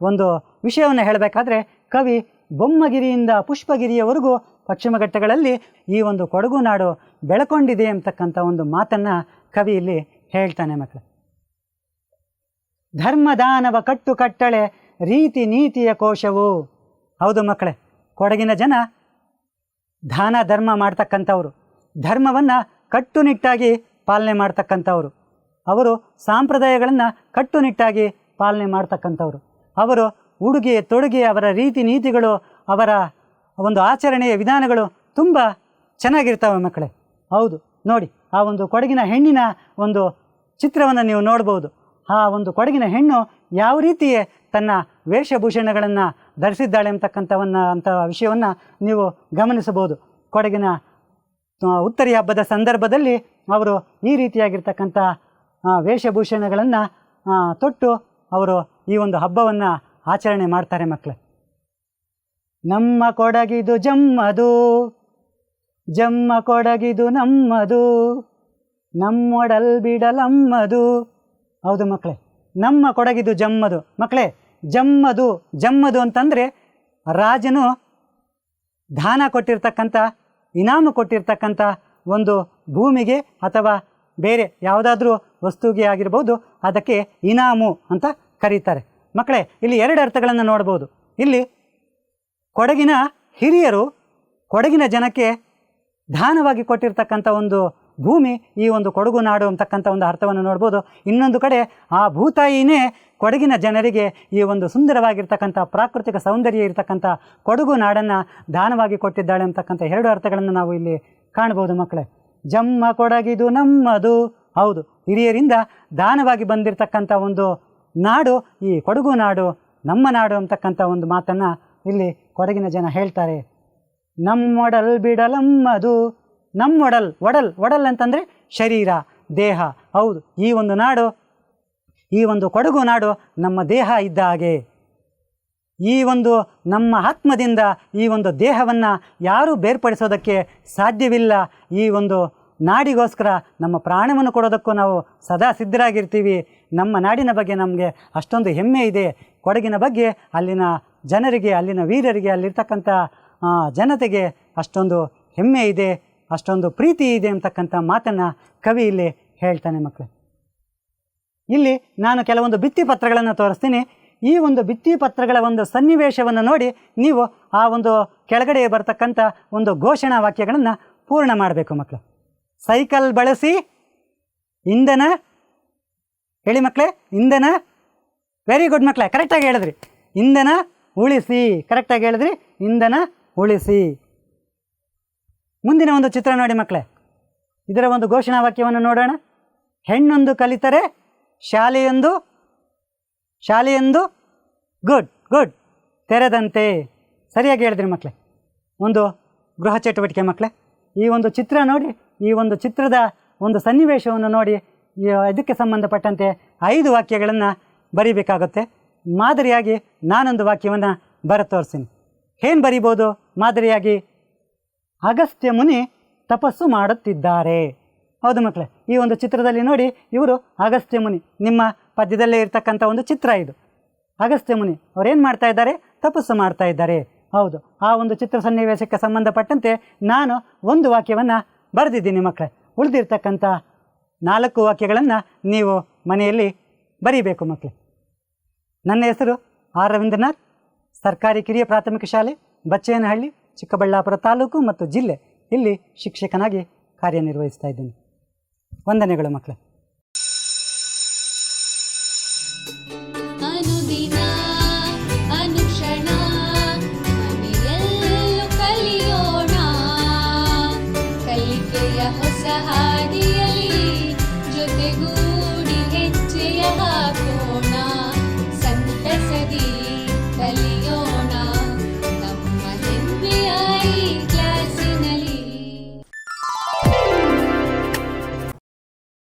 ಒಂದು ವಿಷಯವನ್ನು ಹೇಳಬೇಕಾದ್ರೆ ಕವಿ ಬೊಮ್ಮಗಿರಿಯಿಂದ ಪುಷ್ಪಗಿರಿಯವರೆಗೂ ಪಶ್ಚಿಮ ಘಟ್ಟಗಳಲ್ಲಿ ಈ ಒಂದು ಕೊಡಗು ನಾಡು ಬೆಳಕೊಂಡಿದೆ ಅಂತಕ್ಕಂಥ ಒಂದು ಮಾತನ್ನು ಕವಿ ಇಲ್ಲಿ ಹೇಳ್ತಾನೆ ಮಕ್ಕಳೇ. ಧರ್ಮದಾನವ ಕಟ್ಟು ಕಟ್ಟಳೆ ರೀತಿ ನೀತಿಯ ಕೋಶವು. ಹೌದು ಮಕ್ಕಳೇ, ಕೊಡಗಿನ ಜನ ದಾನ ಧರ್ಮ ಮಾಡ್ತಕ್ಕಂಥವ್ರು, ಧರ್ಮವನ್ನು ಕಟ್ಟುನಿಟ್ಟಾಗಿ ಪಾಲನೆ ಮಾಡ್ತಕ್ಕಂಥವ್ರು, ಅವರು ಸಂಪ್ರದಾಯಗಳನ್ನು ಕಟ್ಟುನಿಟ್ಟಾಗಿ ಪಾಲನೆ ಮಾಡ್ತಕ್ಕಂಥವ್ರು. ಅವರು ಉಡುಗೆ ತೊಡುಗೆ, ಅವರ ರೀತಿ ನೀತಿಗಳು, ಅವರ ಒಂದು ಆಚರಣೆಯ ವಿಧಾನಗಳು ತುಂಬ ಚೆನ್ನಾಗಿರ್ತವೆ ಮಕ್ಕಳೇ. ಹೌದು ನೋಡಿ, ಆ ಒಂದು ಕೊಡಗಿನ ಹೆಣ್ಣಿನ ಒಂದು ಚಿತ್ರವನ್ನು ನೀವು ನೋಡ್ಬೋದು. ಆ ಒಂದು ಕೊಡಗಿನ ಹೆಣ್ಣು ಯಾವ ರೀತಿ ತನ್ನ ವೇಷಭೂಷಣಗಳನ್ನು ಧರಿಸಿದ್ದಾಳೆ ಅಂಥ ವಿಷಯವನ್ನು ನೀವು ಗಮನಿಸಬಹುದು. ಕೊಡಗಿನ ಉತ್ತರಿ ಹಬ್ಬದ ಸಂದರ್ಭದಲ್ಲಿ ಅವರು ಈ ರೀತಿಯಾಗಿರ್ತಕ್ಕಂಥ ವೇಷಭೂಷಣಗಳನ್ನು ತೊಟ್ಟು ಅವರು ಈ ಒಂದು ಹಬ್ಬವನ್ನು ಆಚರಣೆ ಮಾಡ್ತಾರೆ ಮಕ್ಕಳೇ. ನಮ್ಮ ಕೊಡಗಿದು ಜಮ್ಮದು, ಜಮ್ಮ ಕೊಡಗಿದು ನಮ್ಮದು, ನಮ್ಮೊಡಲ್ ಬಿಡಲಮ್ಮದು. ಹೌದು ಮಕ್ಕಳೇ, ನಮ್ಮ ಕೊಡಗಿದು ಜಮ್ಮದು. ಮಕ್ಕಳೇ, ಜಮ್ಮದು ಜಮ್ಮದು ಅಂತಂದರೆ ರಾಜನು ದಾನ ಕೊಟ್ಟಿರ್ತಕ್ಕಂಥ, ಇನಾಮು ಕೊಟ್ಟಿರ್ತಕ್ಕಂಥ ಒಂದು ಭೂಮಿಗೆ ಅಥವಾ ಬೇರೆ ಯಾವುದಾದ್ರೂ ವಸ್ತುವಿಗೆ ಆಗಿರ್ಬೋದು, ಅದಕ್ಕೆ ಇನಾಮು ಅಂತ ಕರೀತಾರೆ. ಮಕ್ಕಳೇ, ಇಲ್ಲಿ ಎರಡು ಅರ್ಥಗಳನ್ನು ನೋಡ್ಬೋದು. ಇಲ್ಲಿ ಕೊಡಗಿನ ಹಿರಿಯರು ಕೊಡಗಿನ ಜನಕ್ಕೆ ದಾನವಾಗಿ ಕೊಟ್ಟಿರ್ತಕ್ಕಂಥ ಒಂದು ಭೂಮಿ ಈ ಒಂದು ಕೊಡಗು ನಾಡು ಅಂತಕ್ಕಂಥ ಒಂದು ಅರ್ಥವನ್ನು ನೋಡ್ಬೋದು. ಇನ್ನೊಂದು ಕಡೆ ಆ ಭೂತಾಯಿನೇ ಕೊಡಗಿನ ಜನರಿಗೆ ಈ ಒಂದು ಸುಂದರವಾಗಿರ್ತಕ್ಕಂಥ ಪ್ರಾಕೃತಿಕ ಸೌಂದರ್ಯ ಇರತಕ್ಕಂಥ ಕೊಡಗು ನಾಡನ್ನು ದಾನವಾಗಿ ಕೊಟ್ಟಿದ್ದಾಳೆ ಅಂತಕ್ಕಂಥ ಎರಡು ಅರ್ಥಗಳನ್ನು ನಾವು ಇಲ್ಲಿ ಕಾಣ್ಬೋದು ಮಕ್ಕಳೇ. ಜಮ್ಮ ಕೊಡಗಿದು ನಮ್ಮದು. ಹೌದು, ಹಿರಿಯರಿಂದ ದಾನವಾಗಿ ಬಂದಿರತಕ್ಕಂಥ ಒಂದು ನಾಡು ಈ ಕೊಡಗು ನಾಡು, ನಮ್ಮ ನಾಡು ಅಂತಕ್ಕಂಥ ಒಂದು ಮಾತನ್ನು ಇಲ್ಲಿ ಕೊಡಗಿನ ಜನ ಹೇಳ್ತಾರೆ. ನಮ್ಮೊಡಲ್ ಬಿಡಲಮ್ಮದು. ನಮ್ಮೊಡಲ್, ಒಡಲ್ ಅಂತಂದರೆ ಶರೀರ, ದೇಹ. ಹೌದು, ಈ ಒಂದು ನಾಡು, ಈ ಒಂದು ಕೊಡಗು ನಾಡು ನಮ್ಮ ದೇಹ ಇದ್ದ ಹಾಗೆ. ಈ ಒಂದು ನಮ್ಮ ಆತ್ಮದಿಂದ ಈ ಒಂದು ದೇಹವನ್ನು ಯಾರೂ ಬೇರ್ಪಡಿಸೋದಕ್ಕೆ ಸಾಧ್ಯವಿಲ್ಲ. ಈ ಒಂದು ನಾಡಿಗೋಸ್ಕರ ನಮ್ಮ ಪ್ರಾಣವನ್ನು ಕೊಡೋದಕ್ಕೂ ನಾವು ಸದಾ ಸಿದ್ಧರಾಗಿರ್ತೀವಿ. ನಮ್ಮ ನಾಡಿನ ಬಗ್ಗೆ ನಮಗೆ ಅಷ್ಟೊಂದು ಹೆಮ್ಮೆ ಇದೆ. ಕೊಡಗಿನ ಬಗ್ಗೆ ಅಲ್ಲಿನ ಜನರಿಗೆ, ಅಲ್ಲಿನ ವೀರರಿಗೆ, ಅಲ್ಲಿರ್ತಕ್ಕಂಥ ಜನತೆಗೆ ಅಷ್ಟೊಂದು ಹೆಮ್ಮೆ ಇದೆ, ಅಷ್ಟೊಂದು ಪ್ರೀತಿ ಇದೆ ಅಂತಕ್ಕಂಥ ಮಾತನ್ನು ಕವಿ ಇಲ್ಲಿ ಹೇಳ್ತಾನೆ ಮಕ್ಕಳು. ಇಲ್ಲಿ ನಾನು ಕೆಲವೊಂದು ಭಿತ್ತಿಪತ್ರಗಳನ್ನು ತೋರಿಸ್ತೀನಿ. ಈ ಒಂದು ಭಿತ್ತಿಪತ್ರಗಳ ಒಂದು ಸನ್ನಿವೇಶವನ್ನು ನೋಡಿ ನೀವು ಆ ಒಂದು ಕೆಳಗಡೆ ಬರ್ತಕ್ಕಂಥ ಒಂದು ಘೋಷಣಾ ವಾಕ್ಯಗಳನ್ನು ಪೂರ್ಣ ಮಾಡಬೇಕು ಮಕ್ಕಳು. ಸೈಕಲ್ ಬಳಸಿ ಇಂಧನ, ಹೇಳಿ ಮಕ್ಕಳೇ, ಇಂಧನ. ವೆರಿ ಗುಡ್ ಮಕ್ಕಳೇ, ಕರೆಕ್ಟಾಗಿ ಹೇಳಿದ್ರಿ. ಇಂಧನ ಉಳಿಸಿ, ಕರೆಕ್ಟಾಗಿ ಹೇಳಿದ್ರಿ, ಇಂಧನ ಉಳಿಸಿ. ಮುಂದಿನ ಒಂದು ಚಿತ್ರ ನೋಡಿ ಮಕ್ಕಳೇ, ಇದರ ಒಂದು ಘೋಷಣಾ ವಾಕ್ಯವನ್ನು ನೋಡೋಣ. ಹೆಣ್ಣೊಂದು ಕಲಿತರೆ ಶಾಲೆಯೊಂದು ಗುಡ್ ತೆರೆದಂತೆ. ಸರಿಯಾಗಿ ಹೇಳಿದ್ರಿ ಮಕ್ಕಳೇ. ಒಂದು ಗೃಹ ಚಟುವಟಿಕೆ ಮಕ್ಕಳೇ, ಈ ಒಂದು ಚಿತ್ರ ನೋಡಿ, ಈ ಒಂದು ಚಿತ್ರದ ಒಂದು ಸನ್ನಿವೇಶವನ್ನು ನೋಡಿ, ಇದಕ್ಕೆ ಸಂಬಂಧಪಟ್ಟಂತೆ 5 ವಾಕ್ಯಗಳನ್ನು ಬರೀಬೇಕಾಗುತ್ತೆ. ಮಾದರಿಯಾಗಿ ನಾನೊಂದು ವಾಕ್ಯವನ್ನು ತೋರಿಸ್ತೀನಿ. ಏನು ಬರಿಬೋದು ಮಾದರಿಯಾಗಿ? ಅಗಸ್ತ್ಯ ಮುನಿ ತಪಸ್ಸು ಮಾಡುತ್ತಿದ್ದಾರೆ. ಹೌದು ಮಕ್ಕಳೇ, ಈ ಒಂದು ಚಿತ್ರದಲ್ಲಿ ನೋಡಿ, ಇವರು ಅಗಸ್ತ್ಯ ಮುನಿ. ನಿಮ್ಮ ಪದ್ಯದಲ್ಲೇ ಇರ್ತಕ್ಕಂಥ ಒಂದು ಚಿತ್ರ ಇದು. ಅಗಸ್ತ್ಯ ಮುನಿ ಅವರೇನು ಮಾಡ್ತಾ ಇದ್ದಾರೆ? ತಪಸ್ಸು ಮಾಡ್ತಾ ಇದ್ದಾರೆ. ಹೌದು, ಆ ಒಂದು ಚಿತ್ರ ಸನ್ನಿವೇಶಕ್ಕೆ ಸಂಬಂಧಪಟ್ಟಂತೆ ನಾನು ಒಂದು ವಾಕ್ಯವನ್ನು ಬರೆದಿದ್ದೀನಿ ಮಕ್ಕಳೇ. ಉಳಿದಿರ್ತಕ್ಕಂಥ 4 ವಾಕ್ಯಗಳನ್ನು ನೀವು ಮನೆಯಲ್ಲಿ ಬರೀಬೇಕು ಮಕ್ಕಳೇ. ನನ್ನ ಹೆಸರು ಆರ್ ರವೀಂದ್ರನಾಥ್, ಸರ್ಕಾರಿ ಕಿರಿಯ ಪ್ರಾಥಮಿಕ ಶಾಲೆ ಬಚ್ಚೇನಹಳ್ಳಿ, ಚಿಕ್ಕಬಳ್ಳಾಪುರ ತಾಲೂಕು ಮತ್ತು ಜಿಲ್ಲೆ, ಇಲ್ಲಿ ಶಿಕ್ಷಕನಾಗಿ ಕಾರ್ಯನಿರ್ವಹಿಸ್ತಾ ಇದ್ದೀನಿ. ವಂದನೆಗಳು ಮಕ್ಕಳೇ.